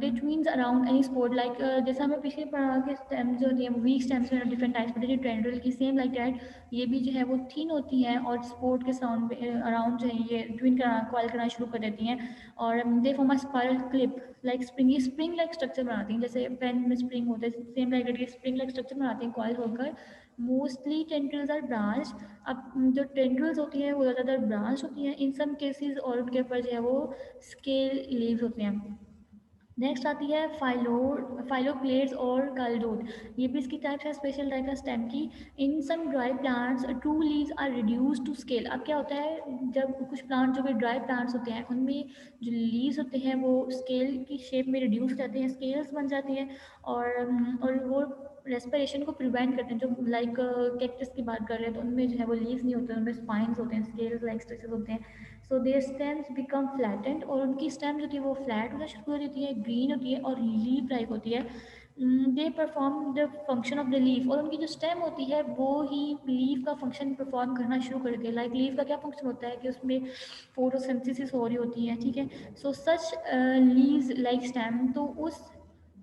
They twines around any support like, जैसा हमें पीछे पढ़ा कि स्टेम्स जो होती हैं वो वीक स्टेम्स में डिफरेंट टाइप्स होती है टेंड्रिल की, सेम लाइक डैट ये भी जो है वो थिन होती हैं, और स्पोर्ट के साउंड अराउंड जो है ये ट्विन कॉइल करना शुरू कर देती हैं। और they form a spiral clip like spring, ये स्प्रिंग लाइक स्ट्रक्चर बनाती हैं, जैसे पेन में स्प्रिंग होता है सेम लाइक डैट ये स्प्रिंग लाइक स्ट्रक्चर बनाती हैं कॉइल होकर। Mostly tendrils are branch. अब जो टेंड्रिल्स होती हैं वो ज़्यादातर ब्रांच होती हैं इन सम केसेस, और उनके ऊपर जो है वो स्केल लीव्स होते हैं। नेक्स्ट आती है फाइलोक्लेड्स और कालडोट, ये भी इसकी टाइप्स है, स्पेशल टाइप है स्टेम की। In some dry plants true leaves are reduce to scale. अब क्या होता है जब कुछ प्लांट जो कि ड्राई प्लांट्स होते हैं उनमें जो लीव्स होते हैं वो स्केल की शेप में रिड्यूस हो जाते हैं, स्केल्स बन जाती हैं, और वो रेस्पिरेशन को प्रिवेंट करते हैं। जो लाइक कैक्टस की बात कर रहे हैं तो उनमें जो है वो लीव्स नहीं होते, उनमें स्पाइंस होते हैं, स्केल्स लाइक स्ट्रक्चर्स होते हैं। So their stems become flattened, और उनकी स्टेम जो होती है वो फ्लैट होना शुरू हो जाती है, ग्रीन होती है और लीफ लाइक होती है। They perform the function of the leaf, और उनकी जो स्टेम होती है वो ही लीफ का फंक्शन परफॉर्म करना शुरू कर देती है। लाइक लीफ का क्या फंक्शन होता है कि उसमें फोटोसिंथेसिस हो रही होती है, ठीक है। सो सच लीव्स लाइक स्टेम, तो उस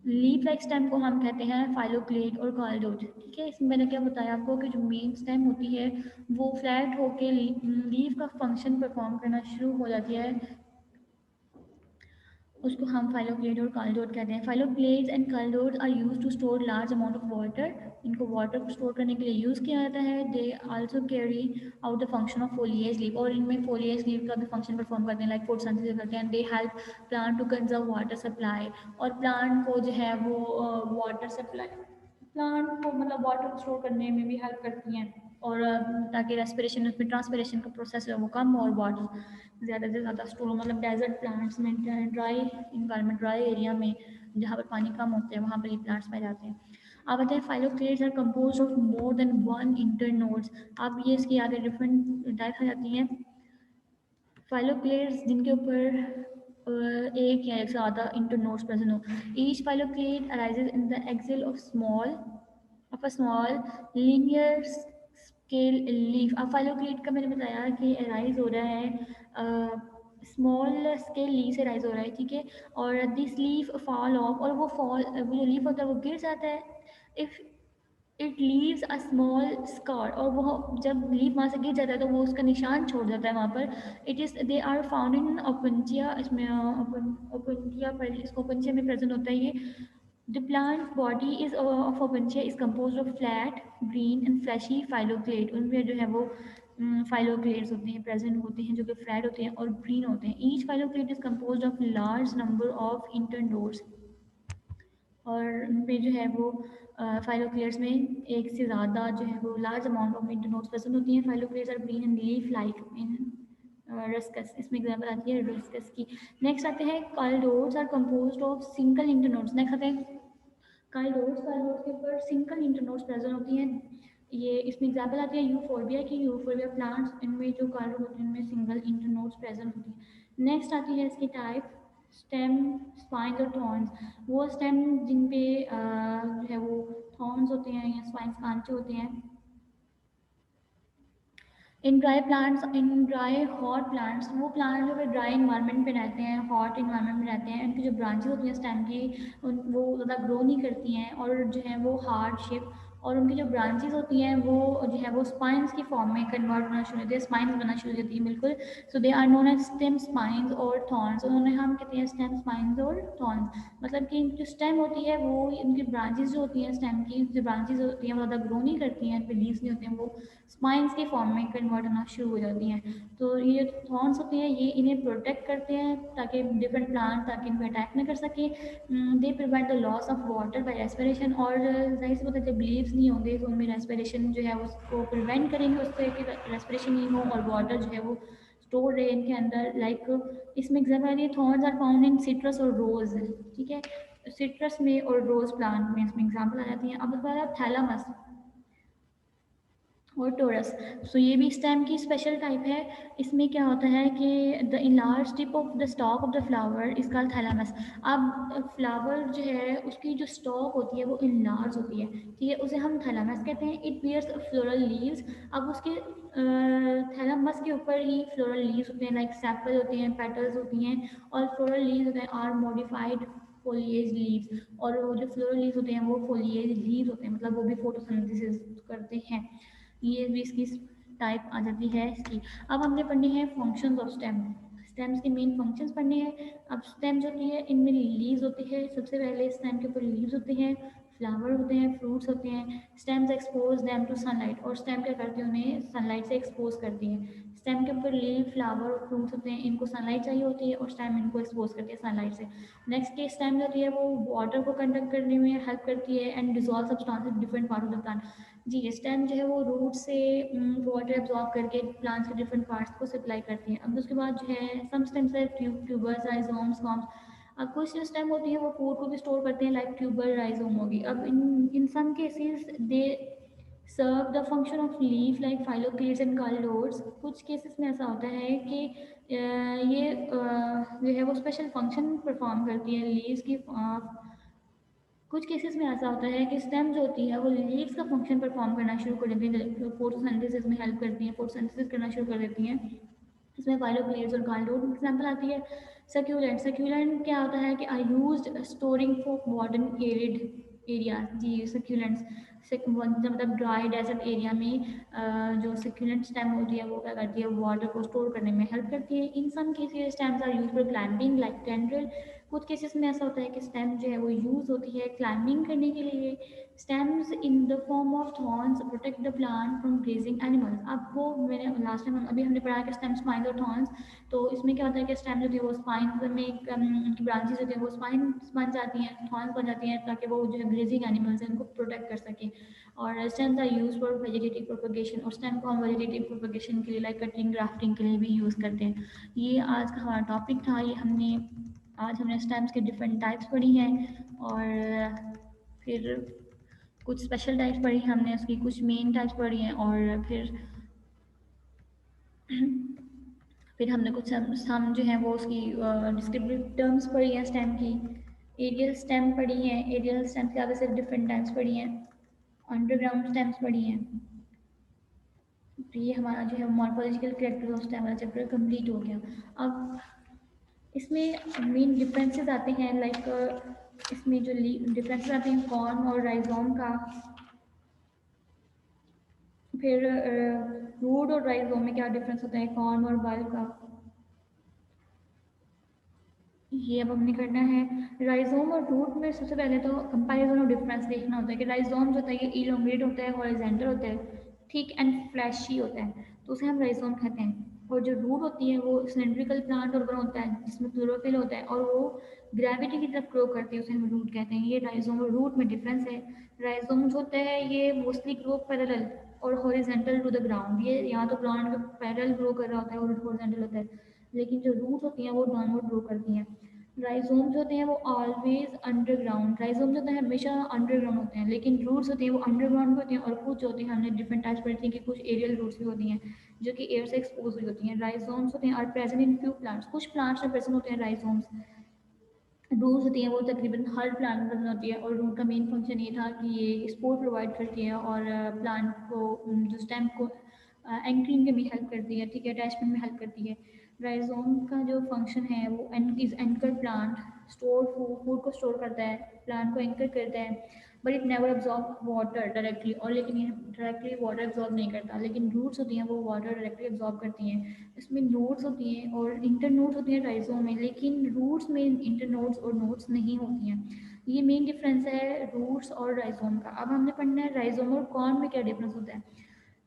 लीफ लाइक स्टेम को हम कहते हैं फाइलोक्लेट और कार्डोट, ठीक है। इसमें मैंने क्या बताया आपको कि जो मेन स्टेम होती है वो फ्लैट होके लीफ का फंक्शन परफॉर्म करना शुरू हो जाती है, उसको हम फाइलोक्लेट और कार्डोट कहते हैं। Phylloclades and cladodes are use to store large amount of water, इनको वाटर को स्टोर करने के लिए यूज़ किया जाता है। They also carry out the function of foliage leaf, और इनमें फोलिएज लीफ का भी फंक्शन परफॉर्म करते हैं, लाइक फोटोसिंथेसिस करते हैं। They help plant to conserve water supply, और प्लांट को जो है वो वाटर सप्लाई, प्लांट को मतलब वाटर स्टोर करने में भी हेल्प करती हैं, और ताकि रेस्पिरेशन उसमें ट्रांसपिरेशन का प्रोसेस है वो कम हो और वाटर ज़्यादा से ज़्यादा स्टोर हो। मतलब डेजर्ट प्लांट्स में, ड्राई इन्वायरमेंट, ड्राई एरिया में जहाँ पर पानी कम होता है वहाँ पर ये प्लांट्स पाए जाते हैं। आप बताएं phylloclades are compose of more than one internodes. अब ये इसकी आगे डिफरेंट टाइप्स आ जाती हैं फाइलोक्लेट्स जिनके ऊपर एक या एक से ज़्यादा इंटरनोड्स प्रेजेंट हो। Each phylloclade arises in the axil of a small linear scale leaf. अब फाइलोक्लेट का मैंने बताया कि अराइज हो रहा है स्मॉल स्केल लीफ से राइज हो रहा है, ठीक है। और दिस लीफ फॉल ऑफ, और वो वो जो लीफ होता है वो गिर जाता है। If it leaves a small scar, और वो जब लीफ वहाँ से गिर जाता है तो वो उसका निशान छोड़ जाता है वहाँ पर। It is they are found in Opuntia, इसमें ओपनचिया पर इसको ओपनचिया में प्रेजेंट होता है ये। The plant body is of Opuntia is compose of flat green and fleshy phylloclade, उनमें जो है वो फाइलोक्लेट्स होते हैं, प्रेजेंट होते हैं, जो कि फ्लैट होते हैं और ग्रीन होते हैं। Each phylloclade is compose of large number of internodes, और उनमें जो है वो फाइलोक्लेट्स में एक से ज़्यादा जो है वो large amount of internodes present होती हैं। Phylloclades are green and leaf like in Ruscus, इसमें एग्जाम्पल आती है रस्कस की। नेक्स्ट आते हैं cladodes are composed of single internodes. Next आते हैं कार्डोट्स, कार्डोट्स के ऊपर सिंगल इंटरनोड्स प्रेजेंट होती हैं। ये इसमें एग्जाम्पल आती है यूफोर्बिया की, यूफोर्बिया प्लांट्स, इनमें जो कार्डोट होते हैं इनमें सिंगल इंटरनोड्स प्रेजेंट होती हैं। नेक्स्ट आती है इसकी टाइप स्टेम, स्पाइन्स और थॉर्न्स। वो स्टेम जिन पे जो है वो थॉर्न्स होते हैं या स्पाइन्स कांचे होते हैं। In dry plants, in dry hot plants, वो प्लांट जो ड्राई इन्वायरमेंट पे रहते हैं, हॉट इन्वायरमेंट में रहते हैं, उनकी जो ब्रांचेस होती हैं स्टेम की वो ज़्यादा ग्रो नहीं करती हैं, और जो है वो हार्ड शेप, और उनकी जो ब्रांचेस होती हैं वो जो है वो स्पाइंस की फॉर्म में कन्वर्ट होना शुरू होती है, स्पाइंस बनना शुरू हो जाती है बिल्कुल। So they are known as stem spines और थॉर्न्स, उन्होंने हम कहते हैं स्टेम स्पाइंस और थॉर्न्स। मतलब कि जो स्टेम होती है वो इनकी ब्रांचेस जो होती हैं स्टेम की जो ब्रांचेस होती हैं वो ज़्यादा ग्रो नहीं करती हैं, लीव्स नहीं होते हैं, वो स्पाइंस के फॉर्म में कन्वर्ट होना शुरू हो जाती हैं। तो ये जो थॉर्न्स होते हैं ये इन्हें प्रोटेक्ट करते हैं ताकि डिफरेंट प्लांट ताकि इन पर अटैक न कर सके। They prevent the loss of water bye respiration, और जाहिर सी बात है जब लीव्स नहीं होंगे तो उनमें रेस्पिरेशन जो है उसको प्रिवेंट करेंगे उससे कि रेस्पिरेशन नहीं हो और वाटर जो है वो स्टोर रहे इनके अंदर। लाइक इसमें एग्जाम्पल आ रही है thorns are found in citrus और रोज, ठीक है। सिट्रस में और रोज प्लांट में इसमें एग्जाम्पल आ जाती हैं। अब उसके बाद थैलामस और टोरस। सो ये भी स्टेम की स्पेशल टाइप है। इसमें क्या होता है कि the enlarge tip of the stock of the flower is called thalamus. अब फ्लावर जो है उसकी जो स्टॉक होती है वो इनलार्ज होती है, ठीक है, उसे हम थैलामस कहते हैं। It bears floral leaves. अब उसके थैलामस के ऊपर ही फ्लोरल लीव्स होते हैं, लाइक सेपल होते हैं, पेटल्स होती हैं, और फ्लोरल लीव्स होते हैं आर मॉडिफाइड फोलिएज लीव्स, और वो जो फ्लोरल लीव्स होते हैं वो फोलिएज लीव्स होते हैं, मतलब वो भी फोटोसिंथेसिस करते हैं। ये भी इसकी टाइप आ जाती है इसकी। अब हमने पढ़नी है फंक्शंस ऑफ स्टेम, स्टेम्स के मेन फंक्शंस पढ़ने हैं। अब स्टेम जो होती है इनमें लीव्स होती है, सबसे पहले स्टेम के ऊपर लीव्स होते हैं, फ्लावर होते हैं, फ्रूट्स होते हैं। Stems expose them to sunlight, और स्टेम क्या करती है उन्हें सनलाइट से एक्सपोज करती है। स्टेम के ऊपर लीव, फ्लावर और फ्रूट्स होते हैं, इनको सनलाइट चाहिए होती है और स्टेम इनको एक्सपोज करती है सनलाइट से। नेक्स्ट की स्टेम जो होती है वो वाटर को कंडक्ट करने में हेल्प करती है and dissolve substances different part of the plant. जी स्टेम जो है वो रूट से वाटर एब्जॉर्ब करके प्लांट्स के डिफरेंट पार्ट्स को सप्लाई करती हैं। अब उसके बाद जो है सम स्टेम्स है ट्यूबर्स, राइजोम्स, कॉम्स। अब कुछ जो स्टेम होती है वो फूड को भी स्टोर करते हैं, लाइक ट्यूबर राइजोम होगी। अब in some cases they serve the function of leaf like phylloclades and cladodes. कुछ केसेस में ऐसा होता है कि ये जो है वो स्पेशल फंक्शन परफॉर्म करती है लीव्स की। कुछ केसेस में ऐसा होता है कि स्टेम जो होती है वो लीव्स का फंक्शन परफॉर्म करना शुरू कर देती है, फोटोसिंथेसिस में हेल्प करती हैं, फोटोसिंथेसिस करना शुरू कर देती हैं। इसमें फाइलोक्लेट्स और कार्लोड एग्जाम्पल आती है। सक्यूलेंट, सक्यूलेंट क्या होता है कि आर यूज्ड स्टोरिंग फॉर वार्डन एरिड एरिया। जी सक्यूलेंट्स मतलब ड्राई डेजर्ट एरिया में जो सक्यूलेंट स्टेम होती है वो क्या करती है, वाटर को स्टोर करने में हेल्प करती है। In some cases stems are use for climbing like tendril. कुछ केसेस में ऐसा होता है कि स्टेम जो है वो यूज होती है क्लाइंबिंग करने के लिए। Stems in the form of thorns protect the plant from grazing animals. अब वो मैंने लास्ट टाइम अभी हमने पढ़ा कि स्टेम, स्पाइन और थॉर्न्स। तो इसमें क्या होता है कि स्टेम जो थी वो स्पाइन में उनकी ब्रांचेस होती हैं वो स्पाइन बन जाती हैं, थॉर्न्स बन जाती हैं, ताकि वो जो है ग्रेजिंग एनिमल्स हैं उनको प्रोटेक्ट कर सकें। और stems are use for vegetative propagation, और स्टेम को हम वेजिटेटिव प्रोपगेशन के लिए लाइक कटिंग ग्राफ्टिंग के लिए भी यूज़ करते हैं। ये आज का हमारा टॉपिक था। ये आज हमने स्टेम्स के डिफरेंट टाइप्स पढ़ी हैं, और फिर कुछ स्पेशल टाइप्स पढ़ी हैं हमने, उसकी कुछ मेन टाइप्स पढ़ी हैं, और फिर हमने कुछ हम जो है वो उसकी डिस्क्रिप्टिव टर्म्स पढ़ी हैं स्टेम की। एरियल स्टेम पढ़ी हैं, एरियल स्टेम के आगे सिर्फ डिफरेंट टाइप्स पढ़ी हैं, अंडरग्राउंड स्टेम्स पढ़ी हैं। तो ये हमारा जो है मॉर्फोलॉजिकल कैरेक्टर ऑफ स्टेम वाला चैप्टर कंप्लीट हो गया। अब इसमें मेन डिफरेंसेस आते हैं, लाइक इसमें जो डिफरेंसेस आते हैं कॉर्न और राइजोम का। फिर रूट और राइजोम में क्या डिफरेंस होता है, कॉर्न और बल्ब का, ये अब हमने करना है। राइजोम और रूट में सबसे पहले तो कंपैरिजन और डिफरेंस देखना होता है कि राइजोम जो होता है ये इलोंगेट होता है, हॉरिजॉन्टल होता है, थिक एंड फ्लैशी होता है, तो उसे हम राइजोम कहते हैं। और जो रूट होती है वो सिलेंड्रिकल प्लांट ऑर्गन होता है जिसमें क्लोरोफिल होता है, और वो ग्रेविटी की तरफ ग्रो करती है, उसे हम रूट कहते हैं। ये राइजोम और रूट में डिफरेंस है। राइजोम जो होता है ये मोस्टली ग्रो पैरेलल और हॉरिजॉन्टल टू द ग्राउंड, ये यहाँ तो ग्राउंड में पैरेलल ग्रो कर रहा होता है और हॉरिजॉन्टल होता है, लेकिन जो रूट होती हैं वो डाउनवर्ड ग्रो करती हैं। राइजोम्स होते हैं वो ऑलवेज अंडरग्राउंड, राइजोम्स होते हैं हमेशा अंडरग्राउंड होते हैं, लेकिन रूट्स होते हैं वो अंडरग्राउंड भी होते हैं, और कुछ होती हैं हमने डिफरेंट टाइप्स पढ़ी थी कि कुछ एरियल रूट्स भी होती हैं जो कि एयर से एक्सपोज हुई होती हैं। राइजोम्स होते हैं are present in few plants, कुछ प्लांट्स में प्रेजेंट होते हैं राइजोम्स। रूट्स होती हैं वो तकरीबन हर प्लांट में प्रेजेंट होती है, और रूट का मेन फंक्शन ये था कि ये सपोर्ट प्रोवाइड करती है और प्लांट को जो स्टेम को एंकरिंग में भी हेल्प करती है, ठीक है, अटैचमेंट में हेल्प करती है। राइजोम का जो फंक्शन है वो is anchor plant, store food को स्टोर करता है, प्लांट को एंकर करता है, but it never absorb water directly, और लेकिन ये डायरेक्टली वाटर एब्जॉर्ब नहीं करता। लेकिन रूट्स होती हैं वो वाटर डायरेक्टली एब्जॉर्ब करती हैं। इसमें नोड्स होती हैं और इंटर नोड्स होती हैं राइजोम में, लेकिन रूट्स में इंटर नोड्स और नोड्स नहीं होती हैं। ये मेन डिफरेंस है रूट्स और राइजोम का। अब हमने पढ़ना है राइजोम और कॉर्न में क्या डिफरेंस होता है।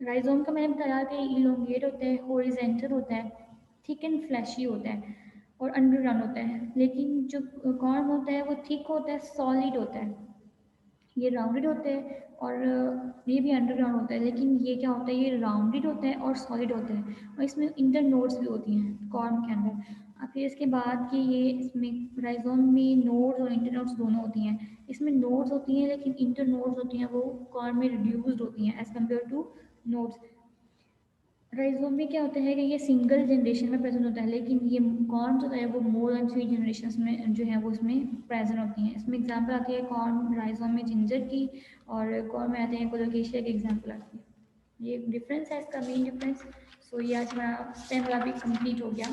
राइजोम का मैंने बताया कि इलोंगेट होता है, हॉरिजॉन्टल होता है, थिक एंड फ्लैशी होता है, और अंडरग्राउंड होता है। लेकिन जो कॉर्न होता है वो थिक होता है, सॉलिड होता है, ये राउंडेड होते हैं, और ये भी अंडरग्राउंड होता है, लेकिन ये क्या होता है, ये राउंडेड होता है और सॉलिड होता है, और इसमें इंटर नोड्स भी होती हैं कॉर्न के अंदर। अब फिर इसके बाद कि ये इसमें राइजोम में नोड्स और इंटर नोड्स दोनों होती हैं। इसमें नोड्स होती हैं लेकिन इंटर नोड्स होती हैं वो कॉर्न में रिड्यूस्ड होती हैं as compare to nodes. Rhizome में क्या होता है कि ये सिंगल जनरेशन में प्रेजेंट होता है, लेकिन ये कॉर्न जो है वो मोर देन 3 जनरेशन में जो है वो इसमें प्रेजेंट होती हैं। इसमें एग्जांपल आती है कॉर्न राइजोम में जिंजर की, और कॉर्न में आते हैं कोलोकेशिया की एग्जांपल आती है। ये डिफरेंस है इसका मेन डिफरेंस। सो ये आज हमारा स्टेम वाला भी कंप्लीट हो गया।